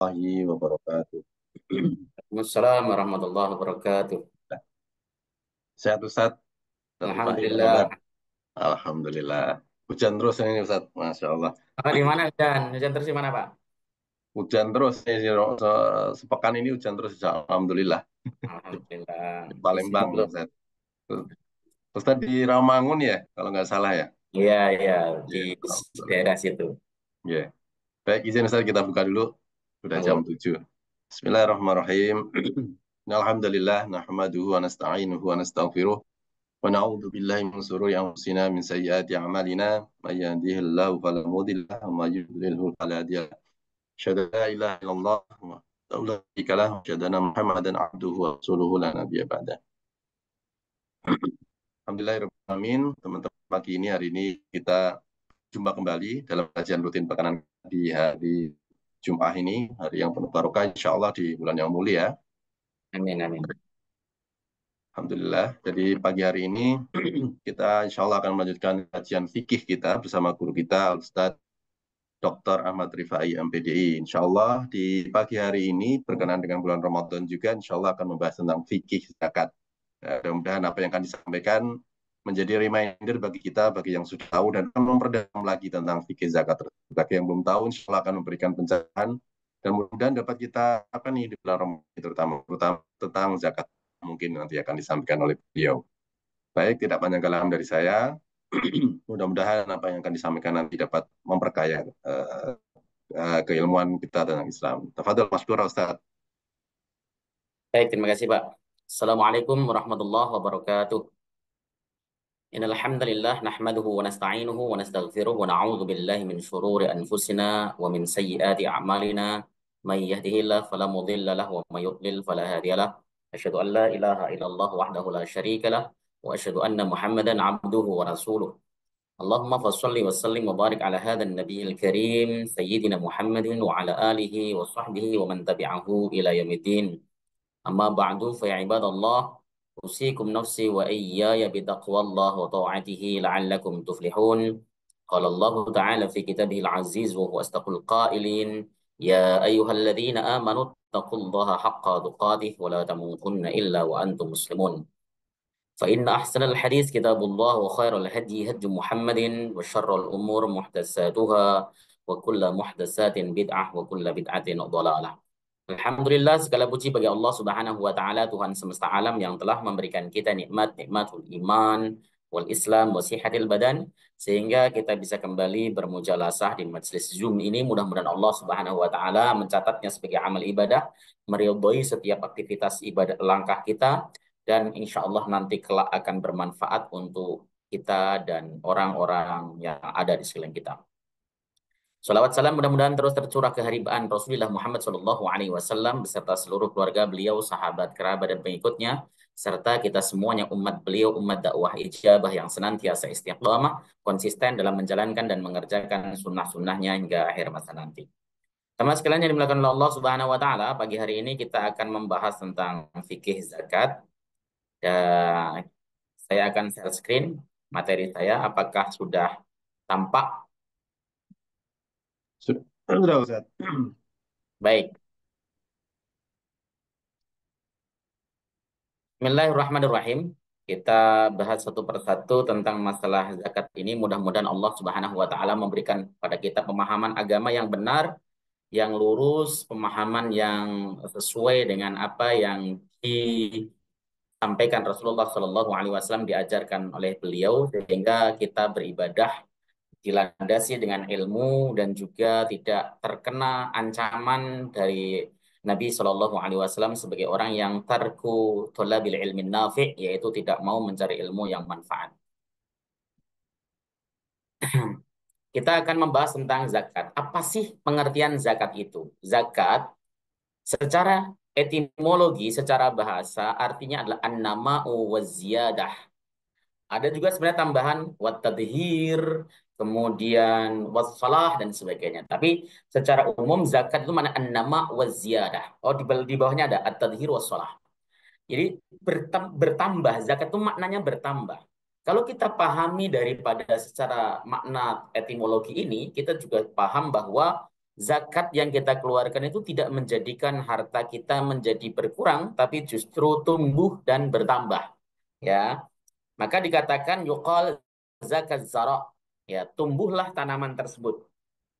Warahmatullahi wabarakatuh. Waalaikumsalam warahmatullahi wabarakatuh. Sehat Ustaz, Ustaz Rifai, apa kabar? Alhamdulillah. Alhamdulillah. Hujan terus ini Ustaz, Masya Allah. Di mana Hujan? Hujan terus di mana, Pak? Hujan terus, ini sepekan ini hujan terus, Alhamdulillah. Di, Alhamdulillah. di Di sini Palembang, belum. Ustaz. Ustaz di Rawamangun ya, kalau nggak salah ya? Iya, iya, di Iya, Alhamdulillah. daerah situ. Iya. Baik, izin Ustaz kita buka dulu. Sudah jam Monggo. 7. Bismillahirrahmanirrahim. Alhamdulillah, nahmaduhu wa nasta'inuhu wa nastaghfiruh. ونعوذ بالله من شرور أنفسنا من سيئات أعمالنا من يهده الله فلا مضل له ومن يضلل فلا هادي له أشهد أن لا إله إلا الله وحده لا شريك له وأشهد أن محمدا عبده ورسوله لا نبي بعده. Alhamdulillahirrahmanirrahim. Teman-teman, pagi ini hari ini kita jumpa kembali dalam kajian rutin pekanan di hari Jumat ini, hari yang penuh barokah insya Allah di bulan yang mulia. Amin, amin. Alhamdulillah. Jadi pagi hari ini kita insya Allah akan melanjutkan kajian fikih kita bersama guru kita Ustadz Dr. Ahmad Rifai MPDI. Insya Allah di pagi hari ini berkenaan dengan bulan Ramadan juga insya Allah akan membahas tentang fikih zakat. Mudah-mudahan apa yang akan disampaikan menjadi reminder bagi kita, bagi yang sudah tahu dan akan memperdalam lagi tentang fikih zakat. Bagi yang belum tahu insya Allah akan memberikan pencerahan dan mudah-mudahan dapat kita apa nih di bulan Ramadan terutama tentang zakat mungkin nanti akan disampaikan oleh beliau. Baik, tidak panjang kalahan dari saya. Mudah-mudahan apa yang akan disampaikan nanti dapat memperkaya keilmuan kita tentang Islam. Tafadhol Mas Pura Ustaz. Baik, terima kasih, Pak. Assalamualaikum warahmatullahi wabarakatuh. Innal hamdalillah nahmaduhu wa nasta'inuhu wa nastaghfiruh wa na'udzu billahi min shururi anfusina wa min sayyiati a'malina. May yahdihillahu fala mudilla lahu wa may yudlil fala hadiya lahu. Asyhadu an la ilaha illallah wahdahu la syarika lah wa asyhadu anna Muhammadan 'abduhu wa rasuluh. Allahumma fassalli wa sallim wa barik ala hadzal nabiyil karim sayyidina Muhammadin wa ala alihi wa sahbihi wa man tabi'ahu ila yaumiddin. أما بعد فيا عباد الله أوصيكم نفسي وإياي بتقوى الله وطاعته لعلكم تفلحون. قال الله تعالى في كتابه العزيز وهو أصدق القائلين: يا أيها الذين آمنوا اتقوا الله حق تقاته ولا تموتن إلا وأنتم مسلمون. فإن أحسن الحديث كتاب الله وخير الهدي هدي محمد وشر الأمور محدثاتها وكل محدثات بدعة وكل بدعة ضلالة. Alhamdulillah, segala puji bagi Allah Subhanahu wa taala, Tuhan semesta alam yang telah memberikan kita nikmatul iman wal Islam wa sihatil badan sehingga kita bisa kembali bermujalasah di majelis Zoom ini. Mudah-mudahan Allah Subhanahu wa taala mencatatnya sebagai amal ibadah, meridhoi setiap aktivitas ibadah langkah kita, dan insya Allah nanti kelak akan bermanfaat untuk kita dan orang-orang yang ada di sekeliling kita. Salawat salam mudah-mudahan terus tercurah keharibaan Rasulullah Muhammad SAW beserta seluruh keluarga beliau, sahabat, kerabat, dan pengikutnya, serta kita semuanya umat beliau, umat dakwah ijabah yang senantiasa istiqamah, konsisten dalam menjalankan dan mengerjakan sunnah-sunnahnya hingga akhir masa nanti. Sama sekalian yang dimuliakan oleh Allah Subhanahu wa taala, pagi hari ini kita akan membahas tentang fikih zakat. Dan saya akan share screen materi saya. Apakah sudah tampak? Sudah Ustaz. Baik. Bismillahirrahmanirrahim. Kita bahas satu persatu tentang masalah zakat ini. Mudah-mudahan Allah Subhanahu wa taala memberikan pada kita pemahaman agama yang benar, yang lurus, pemahaman yang sesuai dengan apa yang disampaikan Rasulullah Shallallahu alaihi wasallam, diajarkan oleh beliau, sehingga kita beribadah dilandasi dengan ilmu dan juga tidak terkena ancaman dari Nabi Shallallahu Alaihi Wasallam sebagai orang yang tarku tholabil ilmin nafi', yaitu tidak mau mencari ilmu yang manfaat. Kita akan membahas tentang zakat. Apa sih pengertian zakat itu? Zakat secara etimologi, secara bahasa artinya adalah an-nama'u wa ziyadah. Ada juga sebenarnya tambahan wat tadhir, kemudian wassalah dan sebagainya. Tapi secara umum zakat itu mana an-nama wa ziyadah. Oh, di bawahnya ada at-tadhir wassalah. Jadi bertambah, zakat itu maknanya bertambah. Kalau kita pahami daripada secara makna etimologi ini, kita juga paham bahwa zakat yang kita keluarkan itu tidak menjadikan harta kita menjadi berkurang, tapi justru tumbuh dan bertambah. Ya, maka dikatakan yuqal zakat zara. Ya, tumbuhlah tanaman tersebut.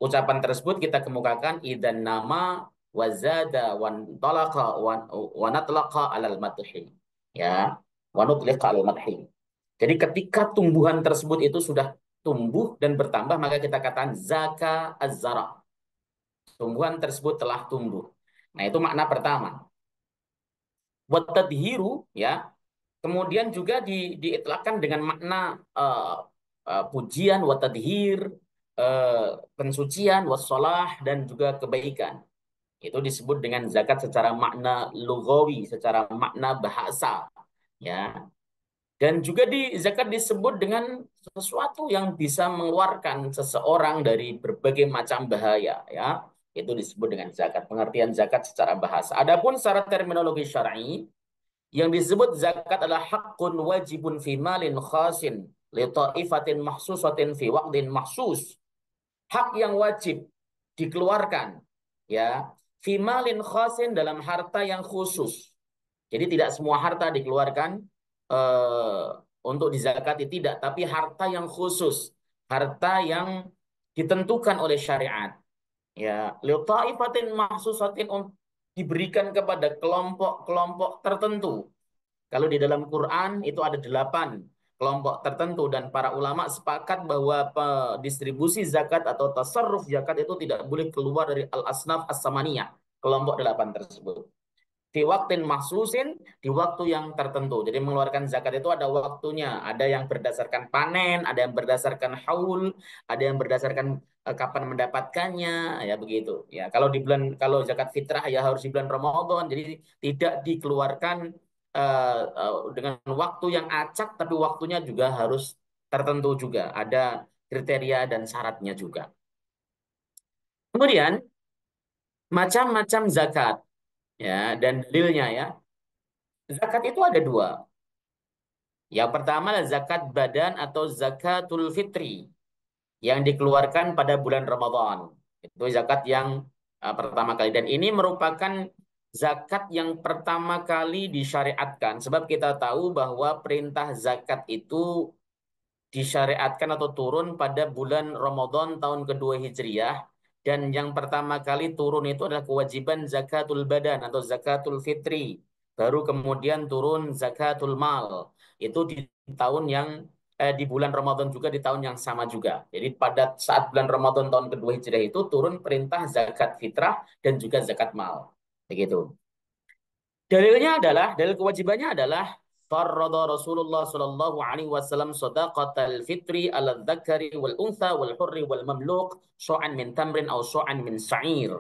Ucapan tersebut kita kemukakan idan nama wazada wan talaqa wa natlaqa alal madhi. Ya, wa nutliqa alal madhi. Jadi ketika tumbuhan tersebut itu sudah tumbuh dan bertambah, maka kita katakan zaka az-zara. Tumbuhan tersebut telah tumbuh. Nah, itu makna pertama. Watadhiru, ya. Kemudian juga diitlakkan dengan makna uh, pujian, watadhir, pensucian, wassalah, dan juga kebaikan. Itu disebut dengan zakat secara makna lugawi, secara makna bahasa. Ya, dan juga zakat disebut dengan sesuatu yang bisa mengeluarkan seseorang dari berbagai macam bahaya, ya. Itu disebut dengan zakat, pengertian zakat secara bahasa. Adapun secara terminologi syar'i, yang disebut zakat adalah hakun wajibun fi malin khasin li ta'ifatin mahsusatin fi waqtin mahsus. Hak yang wajib dikeluarkan, ya, fi malin khasin, dalam harta yang khusus. Jadi tidak semua harta dikeluarkan eh, untuk dizakati, tidak, tapi harta yang khusus, harta yang ditentukan oleh syariat. Ya, liutaifatin mahsusatin, diberikan kepada kelompok-kelompok tertentu. Kalau di dalam Quran itu ada 8 kelompok tertentu, dan para ulama sepakat bahwa distribusi zakat atau tasarruf zakat itu tidak boleh keluar dari al-asnaf as-samaniyah, kelompok 8 tersebut. Di waktin mahsusin, di waktu yang tertentu. Jadi mengeluarkan zakat itu ada waktunya. Ada yang berdasarkan panen, ada yang berdasarkan haul, ada yang berdasarkan kapan mendapatkannya, ya begitu. Ya, kalau zakat fitrah ya harus di bulan Ramadan. Jadi tidak dikeluarkan dengan waktu yang acak, tapi waktunya juga harus tertentu juga. Ada kriteria dan syaratnya juga. Kemudian macam-macam zakat, ya, dan dalilnya, ya. Zakat itu ada dua. Yang pertama adalah zakat badan atau zakatul fitri yang dikeluarkan pada bulan Ramadan. Itu zakat yang pertama kali. Dan ini merupakan zakat yang pertama kali disyariatkan. Sebab kita tahu bahwa perintah zakat itu disyariatkan atau turun pada bulan Ramadan tahun kedua Hijriah, dan yang pertama kali turun itu adalah kewajiban zakatul badan atau zakatul fitri. Baru kemudian turun zakatul mal. Itu di bulan Ramadan juga, di tahun yang sama juga. Jadi pada saat bulan Ramadan tahun kedua Hijriah itu turun perintah zakat fitrah dan juga zakat mal. Begitu. Dalil kewajibannya adalah farrada Rasulullah sallallahu alaihi wasallam shadaqatal fitri ala dzakari wal untha wal hurri wal mamluq syu'an min tamrin aw syu'an min sa'ir.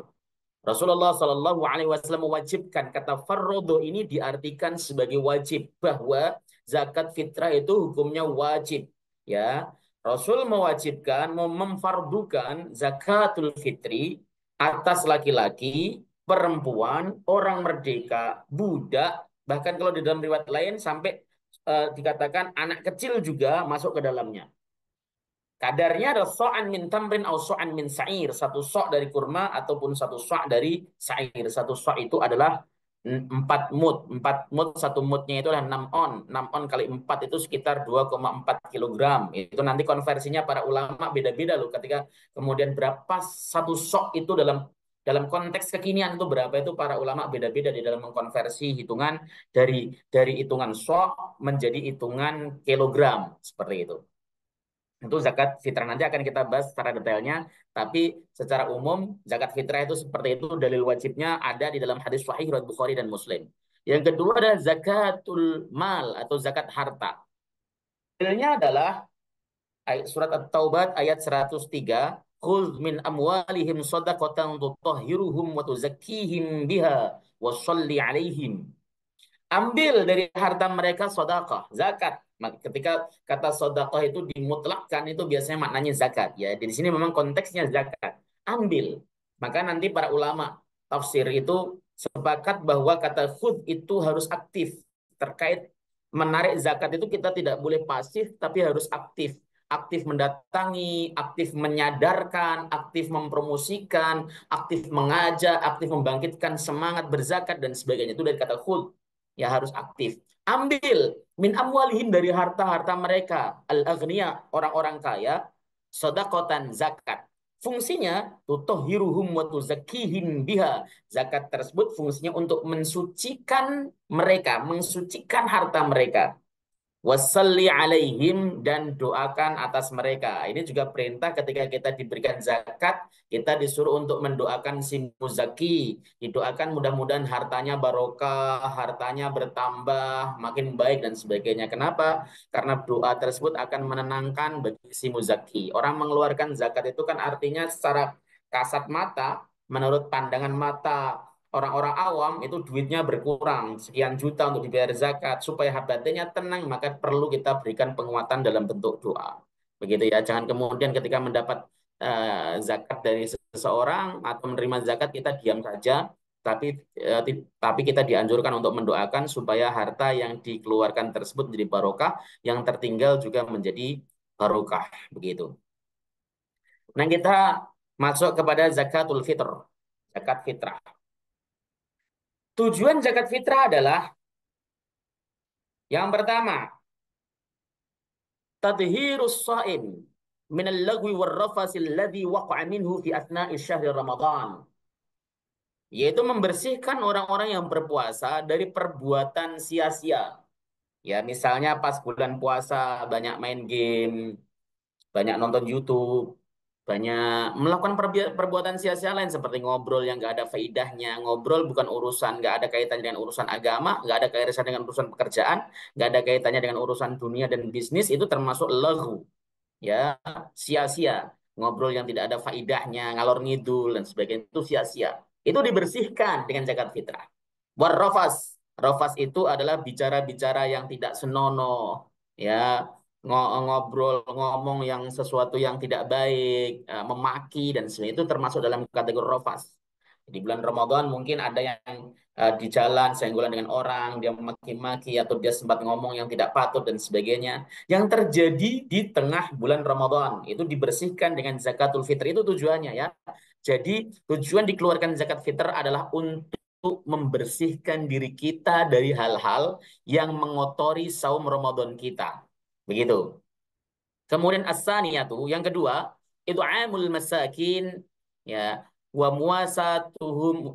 Rasulullah sallallahu alaihi wasallam mewajibkan, kata farrada ini diartikan sebagai wajib, bahwa zakat fitrah itu hukumnya wajib, ya. Rasul mewajibkan, memfardukan zakatul fitri atas laki-laki, perempuan, orang merdeka, budak, bahkan kalau di dalam riwayat lain sampai dikatakan anak kecil juga masuk ke dalamnya. Kadarnya adalah so'an min tamrin atau so'an min sa'ir. Satu so' dari kurma ataupun satu so' dari sa'ir. Satu so' itu adalah 4 mud. 4 mud, satu mudnya itu adalah 6 on. 6 on kali 4 itu sekitar 2,4 kilogram. Itu nanti konversinya para ulama beda-beda loh. Ketika kemudian berapa satu so' itu dalam konteks kekinian itu berapa, itu para ulama beda-beda di dalam mengkonversi hitungan dari hitungan so' menjadi hitungan kilogram. Seperti itu. Itu zakat fitrah nanti akan kita bahas secara detailnya, tapi secara umum zakat fitrah itu seperti itu, dalil wajibnya ada di dalam hadis sahih riwayat Bukhari dan Muslim. Yang kedua adalah zakatul mal atau zakat harta. Dalilnya adalah surat At-Taubah ayat 103, "Khudz min amwalihim shadaqatan tutahhiruhum wa tuzakkihim biha wa shalli 'alaihim." Ambil dari harta mereka sedekah, zakat. Ketika kata sedekah itu dimutlakkan, itu biasanya maknanya zakat, ya. Di sini memang konteksnya zakat. Ambil. Maka nanti para ulama tafsir itu sepakat bahwa kata khud itu harus aktif. Terkait menarik zakat itu kita tidak boleh pasif tapi harus aktif. aktif mendatangi, aktif menyadarkan, aktif mempromosikan, aktif mengajak, aktif membangkitkan semangat berzakat dan sebagainya. Itu dari kata khud. Ya harus aktif. Ambil min amwalihim dari harta-harta mereka, al-aghniya, orang-orang kaya, sedekatan zakat. Fungsinya tutahhiruhum wa tuzakkihim biha. Zakat tersebut fungsinya untuk mensucikan mereka, mensucikan harta mereka. Wasalli alaihim, dan doakan atas mereka. Ini juga perintah ketika kita diberikan zakat, kita disuruh untuk mendoakan si muzaki. Didoakan mudah-mudahan hartanya barokah, hartanya bertambah, makin baik dan sebagainya. Kenapa? Karena doa tersebut akan menenangkan bagi si muzaki. Orang mengeluarkan zakat itu kan artinya secara kasat mata, menurut pandangan mata orang-orang awam itu duitnya berkurang sekian juta untuk dibayar zakat supaya batinnya tenang, maka perlu kita berikan penguatan dalam bentuk doa. Begitu ya, jangan kemudian ketika mendapat zakat dari seseorang atau menerima zakat kita diam saja, tapi tapi kita dianjurkan untuk mendoakan supaya harta yang dikeluarkan tersebut menjadi barokah, yang tertinggal juga menjadi barokah, begitu. Nah, kita masuk kepada zakatul fitr, zakat fitrah. Tujuan zakat fitrah adalah yang pertama, tadhhirus shaim min al-lagwi war-rafas alladhi waqa'a minhu fi athna'i syahr Ramadan. Yaitu membersihkan orang-orang yang berpuasa dari perbuatan sia-sia. Ya, misalnya pas bulan puasa banyak main game, banyak nonton YouTube, banyak melakukan perbuatan sia-sia lain seperti ngobrol yang nggak ada faidahnya. Ngobrol bukan urusan, nggak ada kaitannya dengan urusan agama, nggak ada kaitannya dengan urusan pekerjaan, nggak ada kaitannya dengan urusan dunia dan bisnis, itu termasuk laghu, ya, sia-sia. Ngobrol yang tidak ada faidahnya, ngalor ngidul dan sebagainya, itu sia-sia. Itu dibersihkan dengan zakat fitrah. Warrafas, rafas itu adalah bicara-bicara yang tidak senonoh, ya, ngobrol, ngomong yang sesuatu yang tidak baik, memaki dan sebagainya, itu termasuk dalam kategori rafas. Di bulan Ramadan mungkin ada yang di jalan senggolan dengan orang, dia memaki-maki atau dia sempat ngomong yang tidak patut dan sebagainya. Yang terjadi di tengah bulan Ramadan itu dibersihkan dengan zakatul fitr, itu tujuannya ya. Jadi tujuan dikeluarkan zakat fitr adalah untuk membersihkan diri kita dari hal-hal yang mengotori saum Ramadan kita. Begitu. Kemudian as-saniyatu, yang kedua, itu amul masakin, ya, wa muasatuhum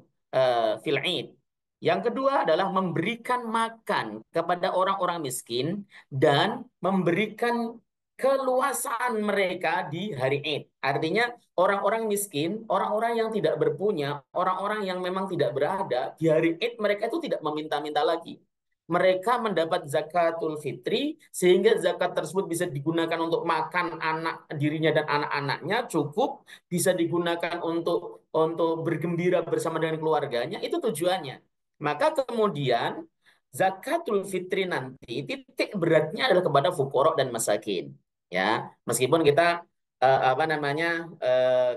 fil Id. Yang kedua adalah memberikan makan kepada orang-orang miskin dan memberikan keluasaan mereka di hari Id. Artinya orang-orang miskin, orang-orang yang tidak berpunya, orang-orang yang memang tidak berada, di hari Id mereka itu tidak meminta-minta lagi. Mereka mendapat zakatul fitri sehingga zakat tersebut bisa digunakan untuk makan anak dirinya dan anak-anaknya, cukup bisa digunakan untuk bergembira bersama dengan keluarganya, itu tujuannya. Maka kemudian zakatul fitri nanti titik beratnya adalah kepada fuqara dan masakin, ya. Meskipun kita apa namanya,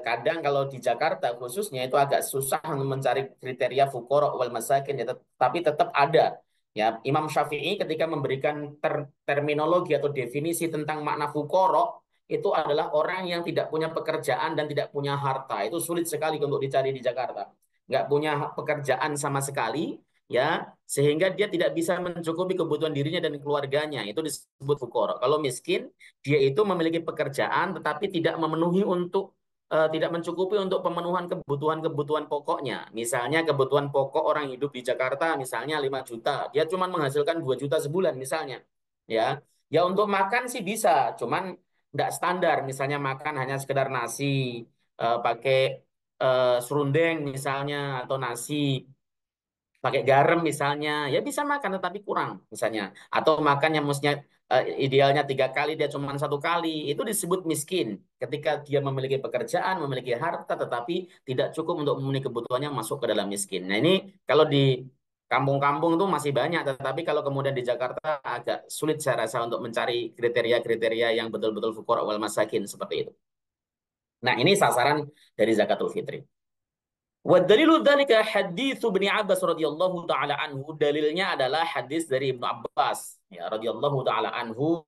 kadang kalau di Jakarta khususnya itu agak susah mencari kriteria fuqara wal masakin, ya, tapi tetap ada. Ya, Imam Syafi'i ketika memberikan terminologi atau definisi tentang makna fukoro, itu adalah orang yang tidak punya pekerjaan dan tidak punya harta. Itu sulit sekali untuk dicari di Jakarta. Nggak punya pekerjaan sama sekali, ya, sehingga dia tidak bisa mencukupi kebutuhan dirinya dan keluarganya. Itu disebut fukoro. Kalau miskin, dia itu memiliki pekerjaan tetapi tidak memenuhi untuk tidak mencukupi untuk pemenuhan kebutuhan-kebutuhan pokoknya. Misalnya kebutuhan pokok orang hidup di Jakarta misalnya 5 juta, dia cuma menghasilkan 2 juta sebulan misalnya. Ya. Ya untuk makan sih bisa, cuman tidak standar. Misalnya makan hanya sekedar nasi, pakai serundeng misalnya, atau nasi pakai garam misalnya, ya bisa makan tetapi kurang misalnya, atau makan yang mestinya idealnya 3 kali dia cuma 1 kali, itu disebut miskin ketika dia memiliki pekerjaan, memiliki harta tetapi tidak cukup untuk memenuhi kebutuhannya, masuk ke dalam miskin. Nah ini kalau di kampung-kampung itu masih banyak, tetapi kalau kemudian di Jakarta agak sulit saya rasa untuk mencari kriteria-kriteria yang betul-betul fuqara wal masakin seperti itu. Nah ini sasaran dari zakatul fitri. Wa dalilu dzalika hadits Ibnu Abbas radhiyallahu taala anhu. Dalilnya adalah hadis dari Ibnu Abbas, ya, radhiyallahu taala anhu.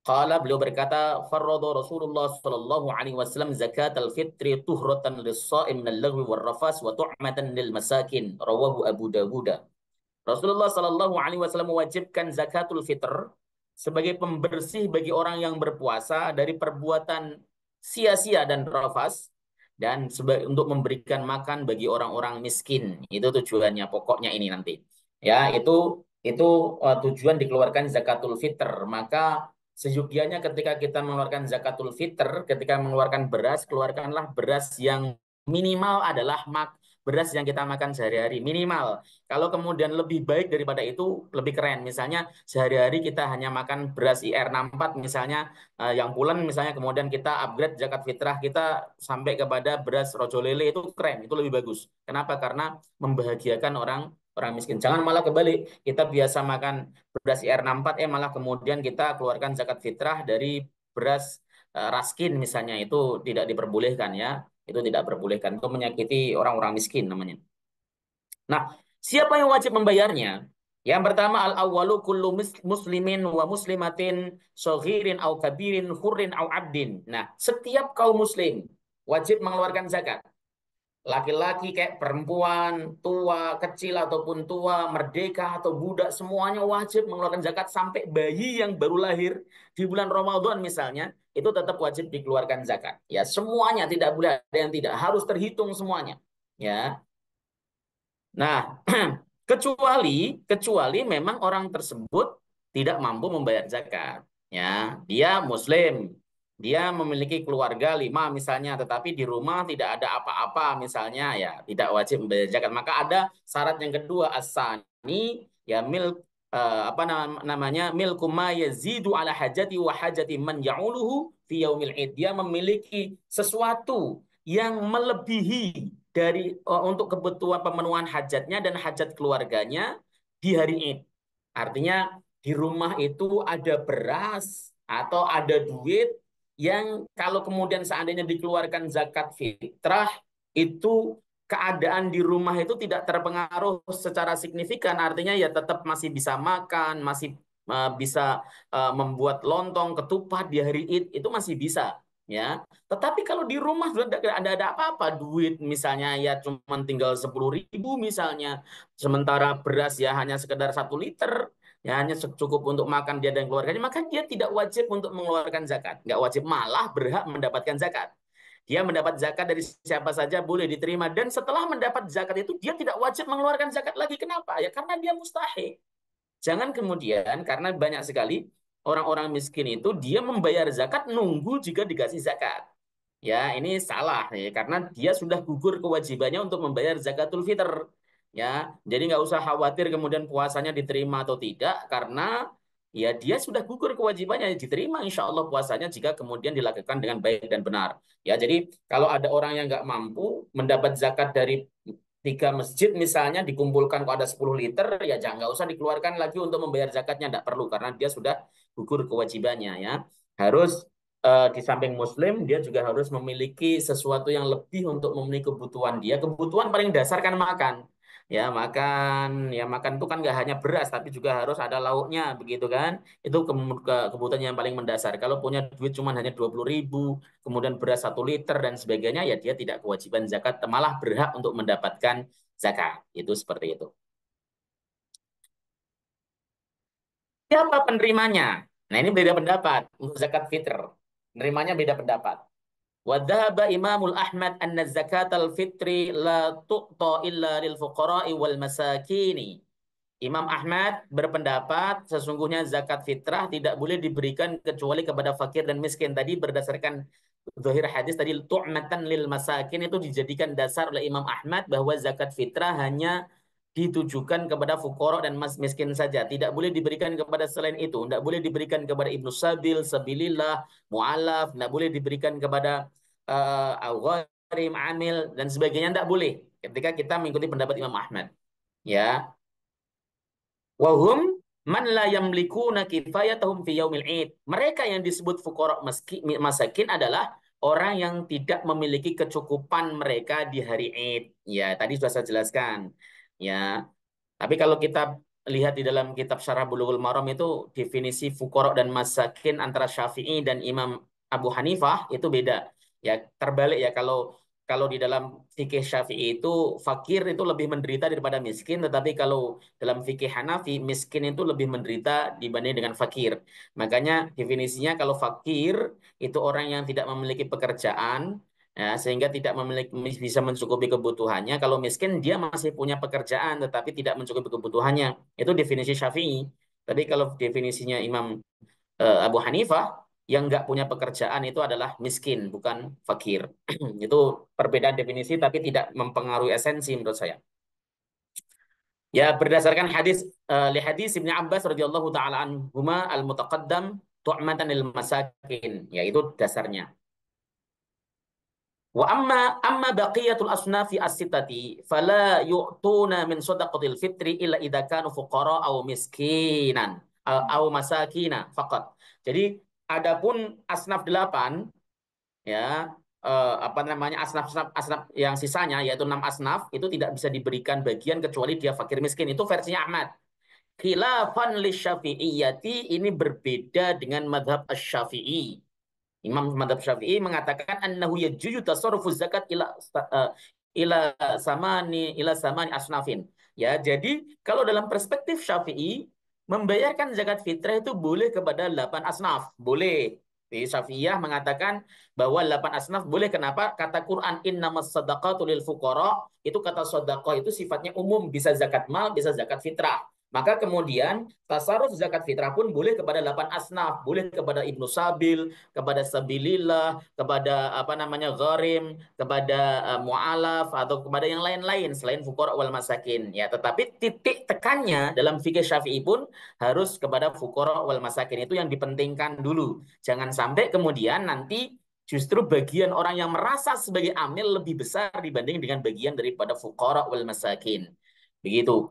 Qala beliau berkata, farrada Rasulullah sallallahu alaihi wasallam zakat al-fitri tuhratan lis-shaim min al-lagwi war-rafas wa tu'matan lil masakin. Rawahu Abu Dawud. Rasulullah Shallallahu Alaihi Wasallam mewajibkan zakatul fitr sebagai pembersih bagi orang yang berpuasa dari perbuatan sia-sia dan rafas dan untuk memberikan makan bagi orang-orang miskin. Itu tujuannya pokoknya ini nanti. Ya, itu tujuan dikeluarkan zakatul fitr. Maka seyogianya ketika kita mengeluarkan zakatul fitr, ketika mengeluarkan beras, keluarkanlah beras yang minimal adalah beras yang kita makan sehari-hari minimal. Kalau kemudian lebih baik daripada itu, lebih keren. Misalnya sehari-hari kita hanya makan beras IR64 misalnya, yang pulen misalnya, kemudian kita upgrade zakat fitrah kita sampai kepada beras rojo lele, itu keren, itu lebih bagus. Kenapa? Karena membahagiakan orang orang miskin. Jangan malah kebalik, kita biasa makan beras IR64, malah kemudian kita keluarkan zakat fitrah dari beras raskin misalnya, itu tidak diperbolehkan ya. Itu tidak diperbolehkan, itu menyakiti orang-orang miskin namanya. Nah, siapa yang wajib membayarnya? Yang pertama, al-awwalu kullu muslimin wa muslimatin saghirin au kabirin hurrin au abdin. Nah, setiap kaum muslim wajib mengeluarkan zakat. Laki-laki kayak perempuan, tua, kecil ataupun tua, merdeka atau budak, semuanya wajib mengeluarkan zakat. Sampai bayi yang baru lahir di bulan Ramadan misalnya, itu tetap wajib dikeluarkan zakat. Ya, semuanya, tidak boleh ada yang tidak, harus terhitung semuanya. Ya. Nah, kecuali kecuali memang orang tersebut tidak mampu membayar zakat. Ya, dia Muslim, dia memiliki keluarga 5 misalnya, tetapi di rumah tidak ada apa-apa misalnya, ya tidak wajib membayar zakat. Maka ada syarat yang kedua, asani, ya apa namanya, milku ma yazidu ala hajati wa hajati man ya'uluhu fi yaumil id. Dia memiliki sesuatu yang melebihi dari untuk kebutuhan pemenuhan hajatnya dan hajat keluarganya di hari Id. Artinya di rumah itu ada beras atau ada duit yang kalau kemudian seandainya dikeluarkan zakat fitrah, itu keadaan di rumah itu tidak terpengaruh secara signifikan. Artinya ya tetap masih bisa makan, masih bisa membuat lontong, ketupat di hari Id, itu masih bisa. Ya, tetapi kalau di rumah sudah ada apa-apa, duit misalnya ya cuma tinggal 10.000 misalnya, sementara beras ya hanya sekedar 1 liter, ya hanya cukup untuk makan dia dan keluarganya, maka dia tidak wajib untuk mengeluarkan zakat. Nggak wajib, malah berhak mendapatkan zakat. Dia mendapat zakat dari siapa saja boleh diterima, dan setelah mendapat zakat itu dia tidak wajib mengeluarkan zakat lagi. Kenapa? Ya karena dia mustahik. Jangan kemudian karena banyak sekali orang-orang miskin itu dia membayar zakat nunggu juga dikasih zakat. Ya, ini salah ya, karena dia sudah gugur kewajibannya untuk membayar zakatul fitr. Ya, jadi nggak usah khawatir kemudian puasanya diterima atau tidak, karena ya dia sudah gugur kewajibannya, diterima insya Allah puasanya jika kemudian dilakukan dengan baik dan benar. Ya, jadi kalau ada orang yang nggak mampu mendapat zakat dari 3 masjid misalnya, dikumpulkan kok ada 10 liter, ya jangan, nggak usah dikeluarkan lagi untuk membayar zakatnya, nggak perlu, karena dia sudah gugur kewajibannya ya. Harus di samping Muslim, dia juga harus memiliki sesuatu yang lebih untuk memenuhi kebutuhan dia. Kebutuhan paling dasar kan makan. Ya makan itu kan nggak hanya beras, tapi juga harus ada lauknya, begitu kan? Itu kebutuhan yang paling mendasar. Kalau punya duit cuma hanya 20.000, kemudian beras 1 liter dan sebagainya, ya dia tidak kewajiban zakat, malah berhak untuk mendapatkan zakat. Itu seperti itu. Siapa penerimanya? Nah, ini beda pendapat untuk zakat fitr. Penerimanya beda pendapat. Wadhaba Imamul Ahmad anna zakatal fitri la tu'ta illa lil fuqara'i wal masakini. Imam Ahmad berpendapat sesungguhnya zakat fitrah tidak boleh diberikan kecuali kepada fakir dan miskin. Tadi berdasarkan zahir hadis tadi, tu'matan lil masakin, itu dijadikan dasar oleh Imam Ahmad bahwa zakat fitrah hanya ditujukan kepada fukara dan miskin saja. Tidak boleh diberikan kepada selain itu. Tidak boleh diberikan kepada ibnu sabil, sabilillah, mu'alaf. Tidak boleh diberikan kepada al-gharim, amil, dan sebagainya. Tidak boleh ketika kita mengikuti pendapat Imam Ahmad. Ya, wahum man la yamlikuna kifayatahum fi yaumil id. Mereka yang disebut fuqara masakin adalah orang yang tidak memiliki kecukupan mereka di hari Id. Ya, tadi sudah saya jelaskan. Ya, tapi kalau kita lihat di dalam kitab Syarah Bulughul Maram itu definisi fuqara dan masakin antara Syafi'i dan Imam Abu Hanifah itu beda. Ya, terbalik ya kalau kalau di dalam fikih Syafi'i itu fakir itu lebih menderita daripada miskin, tetapi kalau dalam fikih Hanafi miskin itu lebih menderita dibanding dengan fakir. Makanya definisinya kalau fakir itu orang yang tidak memiliki pekerjaan, ya, sehingga tidak memiliki bisa mencukupi kebutuhannya. Kalau miskin dia masih punya pekerjaan tetapi tidak mencukupi kebutuhannya. Itu definisi Syafi'i. Tapi kalau definisinya Imam Abu Hanifah yang nggak punya pekerjaan itu adalah miskin, bukan fakir. Itu perbedaan definisi tapi tidak mempengaruhi esensi menurut saya. Ya berdasarkan hadis li hadis Ibnu Abbas radhiyallahu taala anhuma al-mutaqaddam tu'matan lil masakin, yaitu dasarnya. Wa amma baqiyatul asnafi as-sittati fala yu'tuna min shadaqatil fitri illa idza kanu fuqara aw miskinan aw masakina faqat. Jadi adapun asnaf 8 ya apa namanya asnaf yang sisanya yaitu 6 asnaf itu tidak bisa diberikan bagian kecuali dia fakir miskin. Itu versinya Ahmad. Khilafan li Syafi'iyyati, ini berbeda dengan madhab Asy-Syafi'i. Imam Madhab Syafi'i mengatakan annahu yajuzu tasarrufu zakat ila samani asnafin. Ya, jadi kalau dalam perspektif Syafi'i membayarkan zakat fitrah itu boleh kepada 8 asnaf, boleh. Di Syafi'iyah mengatakan bahwa 8 asnaf boleh. Kenapa? Kata Quran innamas shadaqatu lil fuqara, itu kata sedekah itu sifatnya umum, bisa zakat mal, bisa zakat fitrah. Maka kemudian tasarruf zakat fitrah pun boleh kepada 8 asnaf, boleh kepada Ibnu Sabil, kepada Sabilillah, kepada apa namanya gharim, kepada mu'alaf atau kepada yang lain-lain selain fuqara wal masakin. Ya, tetapi titik tekannya dalam fikih Syafi'i pun harus kepada fuqara wal masakin, itu yang dipentingkan dulu. Jangan sampai kemudian nanti justru bagian orang yang merasa sebagai amil lebih besar dibanding dengan bagian daripada fuqara wal masakin. Begitu.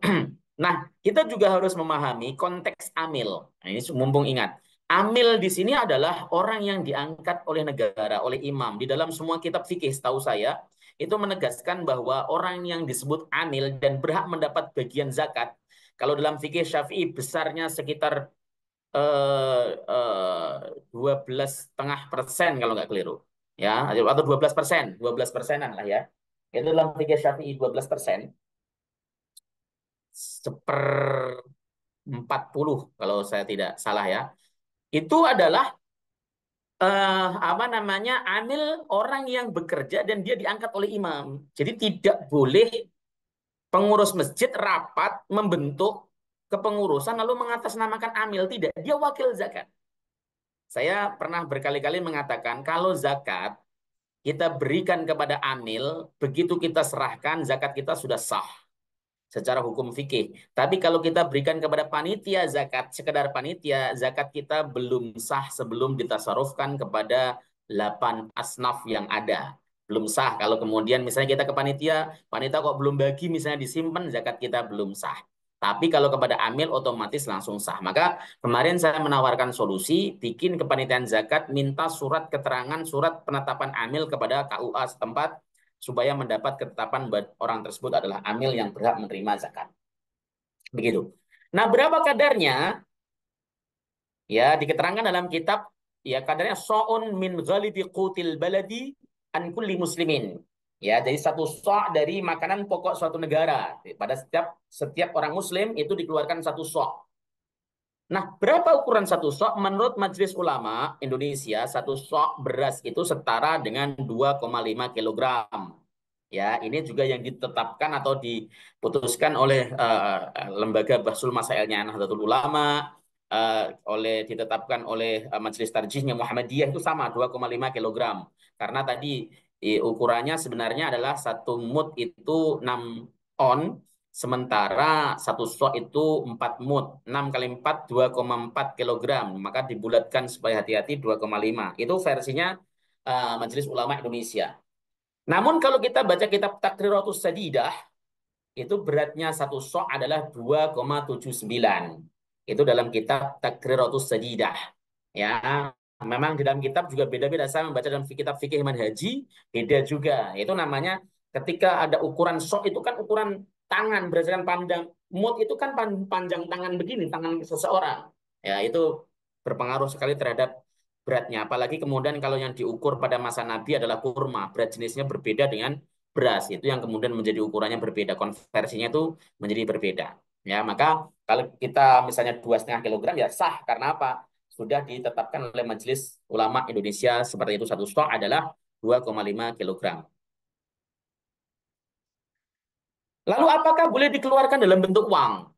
Nah, kita juga harus memahami konteks amil. Nah, ini mumpung ingat. Amil di sini adalah orang yang diangkat oleh negara, oleh imam. Di dalam semua kitab fikih, setahu saya, itu menegaskan bahwa orang yang disebut amil dan berhak mendapat bagian zakat, kalau dalam fikih Syafi'i besarnya sekitar 12,5% kalau nggak keliru. Ya, atau 12%, 12%-an lah ya. Itu dalam fikih Syafi'i 12%. 1/40 kalau saya tidak salah ya. Itu adalah apa namanya amil orang yang bekerja dan dia diangkat oleh imam. Jadi tidak boleh pengurus masjid rapat membentuk kepengurusan lalu mengatasnamakan amil, tidak. Dia wakil zakat. Saya pernah berkali-kali mengatakan kalau zakat kita berikan kepada amil, begitu kita serahkan zakat kita sudah sah secara hukum fikih. Tapi kalau kita berikan kepada panitia zakat, sekedar panitia, zakat kita belum sah sebelum ditasarufkan kepada 8 asnaf yang ada. Belum sah. Kalau kemudian misalnya kita ke panitia, panitia kok belum bagi, misalnya disimpan, zakat kita belum sah. Tapi kalau kepada amil otomatis langsung sah. Maka kemarin saya menawarkan solusi, bikin kepanitiaan zakat, minta surat keterangan, surat penetapan amil kepada KUA setempat, supaya mendapat ketetapan orang tersebut adalah amil yang berhak menerima zakat. Begitu. Nah, berapa kadarnya? Ya, diketerangkan dalam kitab, ya kadarnya so'un min ghalidi qutil baladi an kulli muslimin. Ya, jadi satu so' dari makanan pokok suatu negara. Pada setiap orang muslim itu dikeluarkan satu so'. Nah, berapa ukuran satu sok? Menurut Majelis Ulama Indonesia, satu sok beras itu setara dengan 2,5 kilogram. Ya, ini juga yang ditetapkan atau diputuskan oleh Lembaga Bahsul Masailnya Nahdlatul Ulama, ditetapkan oleh Majelis Tarjihnya Muhammadiyah itu sama 2,5 kilogram. Karena tadi ukurannya sebenarnya adalah satu mud itu 6 on, sementara satu sok itu 4 mud. 6 kali 4, 2,4 kilogram. Maka dibulatkan supaya hati-hati 2,5. Itu versinya Majelis Ulama Indonesia. Namun kalau kita baca kitab Takriratus Sadidah, itu beratnya satu sok adalah 2,79. Itu dalam kitab Takriratus Sadidah. Ya, memang di dalam kitab juga beda-beda. Saya membaca dalam kitab fikih manhaji, beda juga. Itu namanya ketika ada ukuran sok itu kan ukuran tangan berdasarkan pandang mood itu kan panjang tangan begini, tangan seseorang. Ya, itu berpengaruh sekali terhadap beratnya. Apalagi kemudian kalau yang diukur pada masa Nabi adalah kurma, berat jenisnya berbeda dengan beras. Itu yang kemudian menjadi ukurannya berbeda, konversinya itu menjadi berbeda. Ya, maka kalau kita misalnya 2,5 kilogram ya sah karena apa? Sudah ditetapkan oleh Majelis Ulama Indonesia seperti itu, satu stok adalah 2,5 kilogram. Lalu apakah boleh dikeluarkan dalam bentuk uang?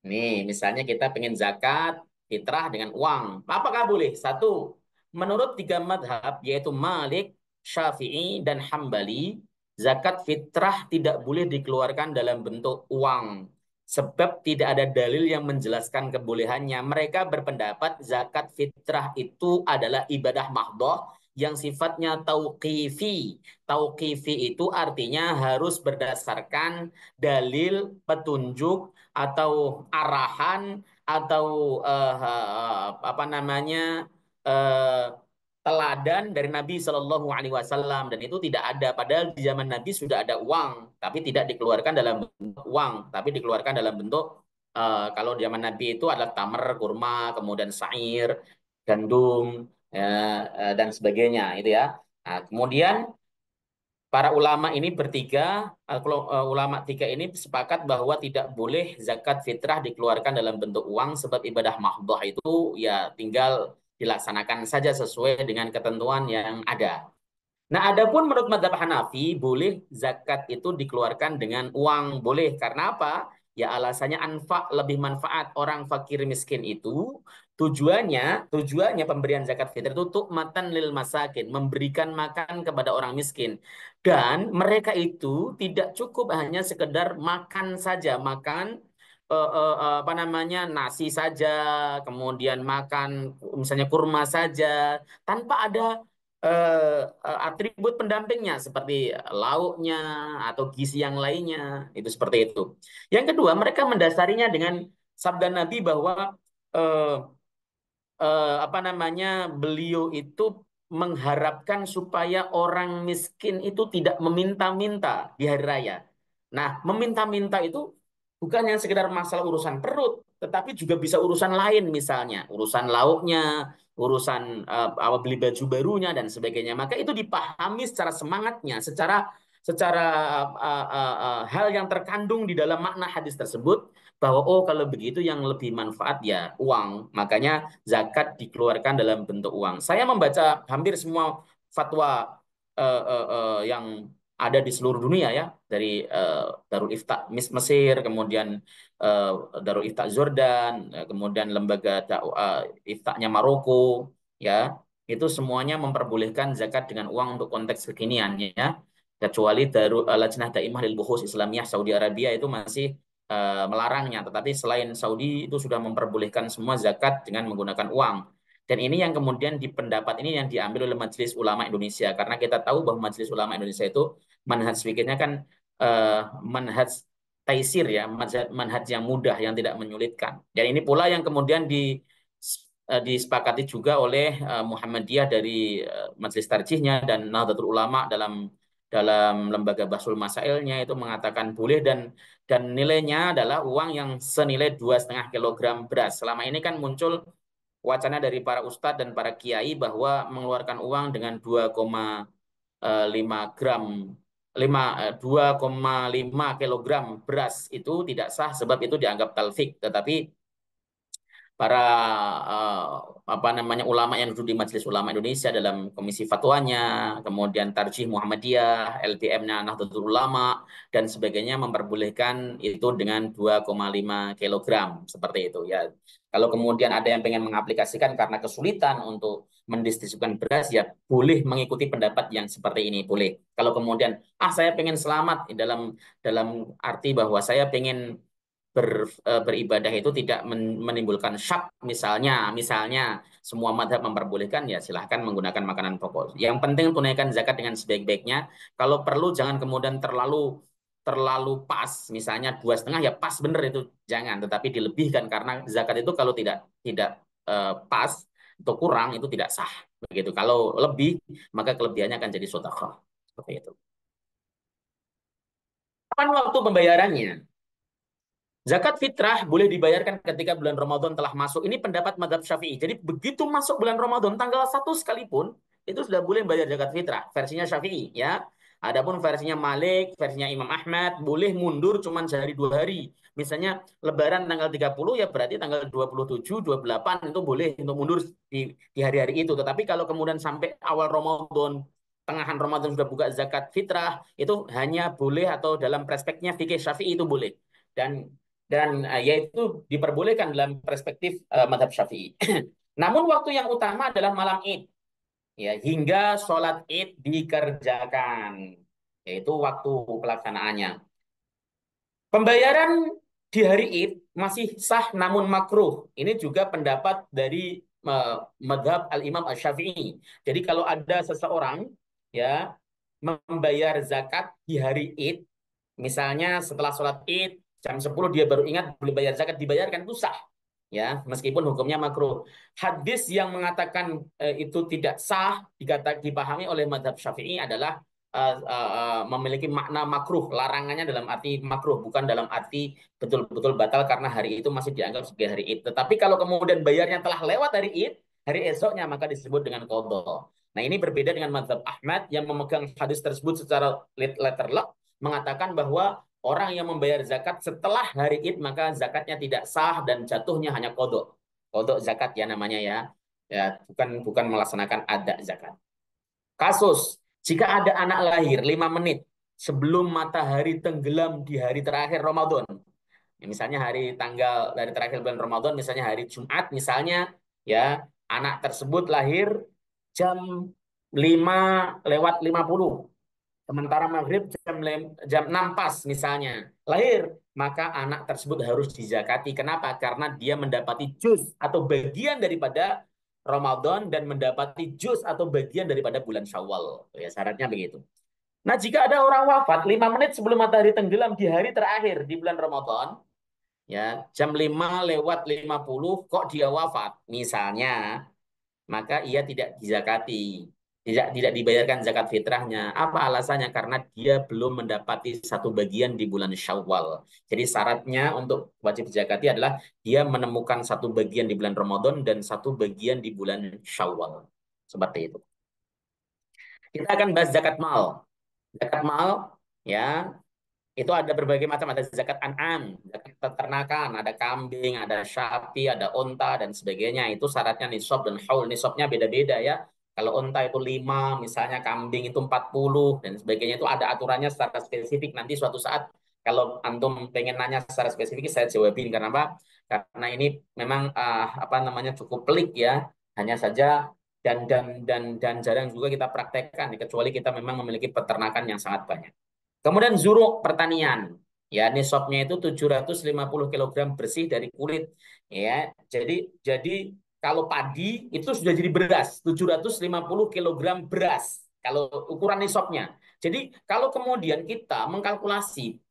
Nih, misalnya kita pengen zakat fitrah dengan uang. Apakah boleh? Satu, menurut tiga madhab, yaitu Malik, Syafi'i, dan Hambali, zakat fitrah tidak boleh dikeluarkan dalam bentuk uang. Sebab tidak ada dalil yang menjelaskan kebolehannya. Mereka berpendapat zakat fitrah itu adalah ibadah mahdoh yang sifatnya tauqifi. Tauqifi itu artinya harus berdasarkan dalil, petunjuk, atau arahan atau apa namanya eh, teladan dari Nabi Shallallahu Alaihi Wasallam, dan itu tidak ada. Padahal di zaman Nabi sudah ada uang, tapi tidak dikeluarkan dalam bentuk uang, tapi dikeluarkan dalam bentuk kalau di zaman Nabi itu adalah tamar, kurma, kemudian sair, gandum, ya, dan sebagainya itu ya. Nah, kemudian para ulama ini bertiga, ulama tiga ini sepakat bahwa tidak boleh zakat fitrah dikeluarkan dalam bentuk uang sebab ibadah mahdoh itu ya tinggal dilaksanakan saja sesuai dengan ketentuan yang ada. Nah, adapun menurut mazhab Hanafi, boleh zakat itu dikeluarkan dengan uang. Boleh. Karena apa? Ya alasannya lebih manfaat orang fakir miskin itu tujuannya pemberian zakat fitr itu untuk matan lil masakin, memberikan makan kepada orang miskin. Dan mereka itu tidak cukup hanya sekedar makan saja, makan apa namanya nasi saja, kemudian makan misalnya kurma saja, tanpa ada atribut pendampingnya seperti lauknya atau gizi yang lainnya, itu seperti itu. Yang kedua, mereka mendasarinya dengan sabda Nabi bahwa eh, apa namanya beliau itu mengharapkan supaya orang miskin itu tidak meminta-minta di hari raya. Nah, meminta-minta itu bukan yang sekedar masalah urusan perut, tetapi juga bisa urusan lain, misalnya urusan lauknya, urusan beli baju barunya dan sebagainya. Maka itu dipahami secara semangatnya, secara secara hal yang terkandung di dalam makna hadis tersebut, bahwa oh kalau begitu yang lebih manfaat ya uang. Makanya zakat dikeluarkan dalam bentuk uang. Saya membaca hampir semua fatwa yang ada di seluruh dunia ya, dari Darul Ifta Mesir, kemudian eh, Darul Ifta Jordan, kemudian lembaga Iftanya Maroko, ya itu semuanya memperbolehkan zakat dengan uang untuk konteks kekinian ya, kecuali Darul Lajnah Daimah lil Buhus Islamiyah Saudi Arabia itu masih melarangnya, tetapi selain Saudi itu sudah memperbolehkan semua zakat dengan menggunakan uang. Dan ini yang kemudian di pendapat ini yang diambil oleh Majelis Ulama Indonesia, karena kita tahu bahwa Majelis Ulama Indonesia itu manhaj fikihnya kan manhaj taisir ya, manhaj yang mudah yang tidak menyulitkan. Dan ini pula yang kemudian disepakati juga oleh Muhammadiyah dari Majelis Tarjihnya dan Nahdlatul Ulama dalam dalam lembaga Bahsul Masailnya itu mengatakan boleh, dan nilainya adalah uang yang senilai 2,5 kilogram beras. Selama ini kan muncul wacana dari para ustadz dan para kiai bahwa mengeluarkan uang dengan 2,5 gram 2,5 kilogram beras itu tidak sah sebab itu dianggap talfik. Tetapi para eh, apa namanya ulama yang duduk di Majelis Ulama Indonesia dalam komisi fatwanya, kemudian Tarjih Muhammadiyah, LPM-nya Nahdlatul Ulama dan sebagainya memperbolehkan itu dengan 2,5 kilogram seperti itu ya. Kalau kemudian ada yang pengen mengaplikasikan karena kesulitan untuk mendistribusikan beras ya boleh mengikuti pendapat yang seperti ini, boleh. Kalau kemudian saya pengen selamat dalam dalam arti bahwa saya pengen beribadah itu tidak menimbulkan syak, misalnya misalnya semua madhab memperbolehkan ya silahkan menggunakan makanan pokok. Yang penting tunaikan zakat dengan sebaik-baiknya. Kalau perlu jangan kemudian terlalu terlalu pas, misalnya 2,5 ya pas bener itu jangan, tetapi dilebihkan karena zakat itu kalau tidak tidak pas atau kurang itu tidak sah begitu. Kalau lebih maka kelebihannya akan jadi sedekah seperti itu. Kapan waktu pembayarannya? Zakat fitrah boleh dibayarkan ketika bulan Ramadan telah masuk. Ini pendapat mazhab Syafi'i. Jadi begitu masuk bulan Ramadan tanggal 1 sekalipun itu sudah boleh bayar zakat fitrah. Versinya Syafi'i ya. Adapun versinya Malik, versinya Imam Ahmad boleh mundur cuma sehari 2 hari. Misalnya Lebaran tanggal 30 ya berarti tanggal 27, 28 itu boleh untuk mundur di hari-hari itu. Tetapi kalau kemudian sampai awal Ramadan, tengahan Ramadan sudah buka zakat fitrah, itu hanya boleh atau dalam perspektifnya fikih Syafi'i itu boleh. Dan yaitu diperbolehkan dalam perspektif madhab Syafi'i. Namun waktu yang utama adalah malam Id, ya hingga sholat Id dikerjakan, yaitu waktu pelaksanaannya. Pembayaran di hari Id masih sah namun makruh. Ini juga pendapat dari madhab Al-Imam Asy-Syafi'i. Jadi kalau ada seseorang ya membayar zakat di hari Id, misalnya setelah sholat Id, jam 10 dia baru ingat belum bayar zakat, dibayarkan itu sah. Ya, meskipun hukumnya makruh. Hadis yang mengatakan itu tidak sah, dipahami oleh madhab Syafi'i adalah memiliki makna makruh. Larangannya dalam arti makruh, bukan dalam arti betul-betul batal karena hari itu masih dianggap sebagai hari Id. Tetapi kalau kemudian bayarnya telah lewat hari Id, hari esoknya maka disebut dengan qadha. Nah, ini berbeda dengan mazhab Ahmad yang memegang hadis tersebut secara letter luck, mengatakan bahwa orang yang membayar zakat setelah hari Id maka zakatnya tidak sah dan jatuhnya hanya kodok. Kodok zakat ya namanya ya. Ya, bukan bukan melaksanakan ada zakat. Kasus, jika ada anak lahir 5 menit sebelum matahari tenggelam di hari terakhir Ramadan. Ya, misalnya dari terakhir bulan Ramadan, misalnya hari Jumat misalnya, ya, anak tersebut lahir jam 5:50. Sementara maghrib jam 6 pas misalnya lahir, maka anak tersebut harus dizakati. Kenapa? Karena dia mendapati juz atau bagian daripada Ramadan dan mendapati juz atau bagian daripada bulan Syawal. Ya, syaratnya begitu. Nah, jika ada orang wafat 5 menit sebelum matahari tenggelam di hari terakhir di bulan Ramadan, ya, jam 5:50 kok dia wafat, misalnya, maka ia tidak dizakati, tidak dibayarkan zakat fitrahnya. Apa alasannya? Karena dia belum mendapati satu bagian di bulan Syawal. Jadi syaratnya untuk wajib zakati adalah dia menemukan satu bagian di bulan Ramadan dan satu bagian di bulan Syawal. Seperti itu. Kita akan bahas zakat mal. Zakat mal, ya, itu ada berbagai macam, ada zakat an'am, zakat peternakan, ada kambing, ada sapi, ada unta dan sebagainya. Itu syaratnya nisab dan haul. Nisabnya beda-beda ya. Kalau unta itu 5, misalnya kambing itu 40 dan sebagainya, itu ada aturannya secara spesifik. Nanti suatu saat kalau antum pengen nanya secara spesifik saya jawabin. Karena apa? Karena ini memang apa namanya cukup pelik ya. Hanya saja dan jarang juga kita praktekkan kecuali kita memang memiliki peternakan yang sangat banyak. Kemudian zuruk pertanian. Ya, nisabnya itu 750 kilogram bersih dari kulit. Ya, jadi kalau padi itu sudah jadi beras, 750 kilogram beras kalau ukuran nisabnya. Jadi kalau kemudian kita mengkalkulasi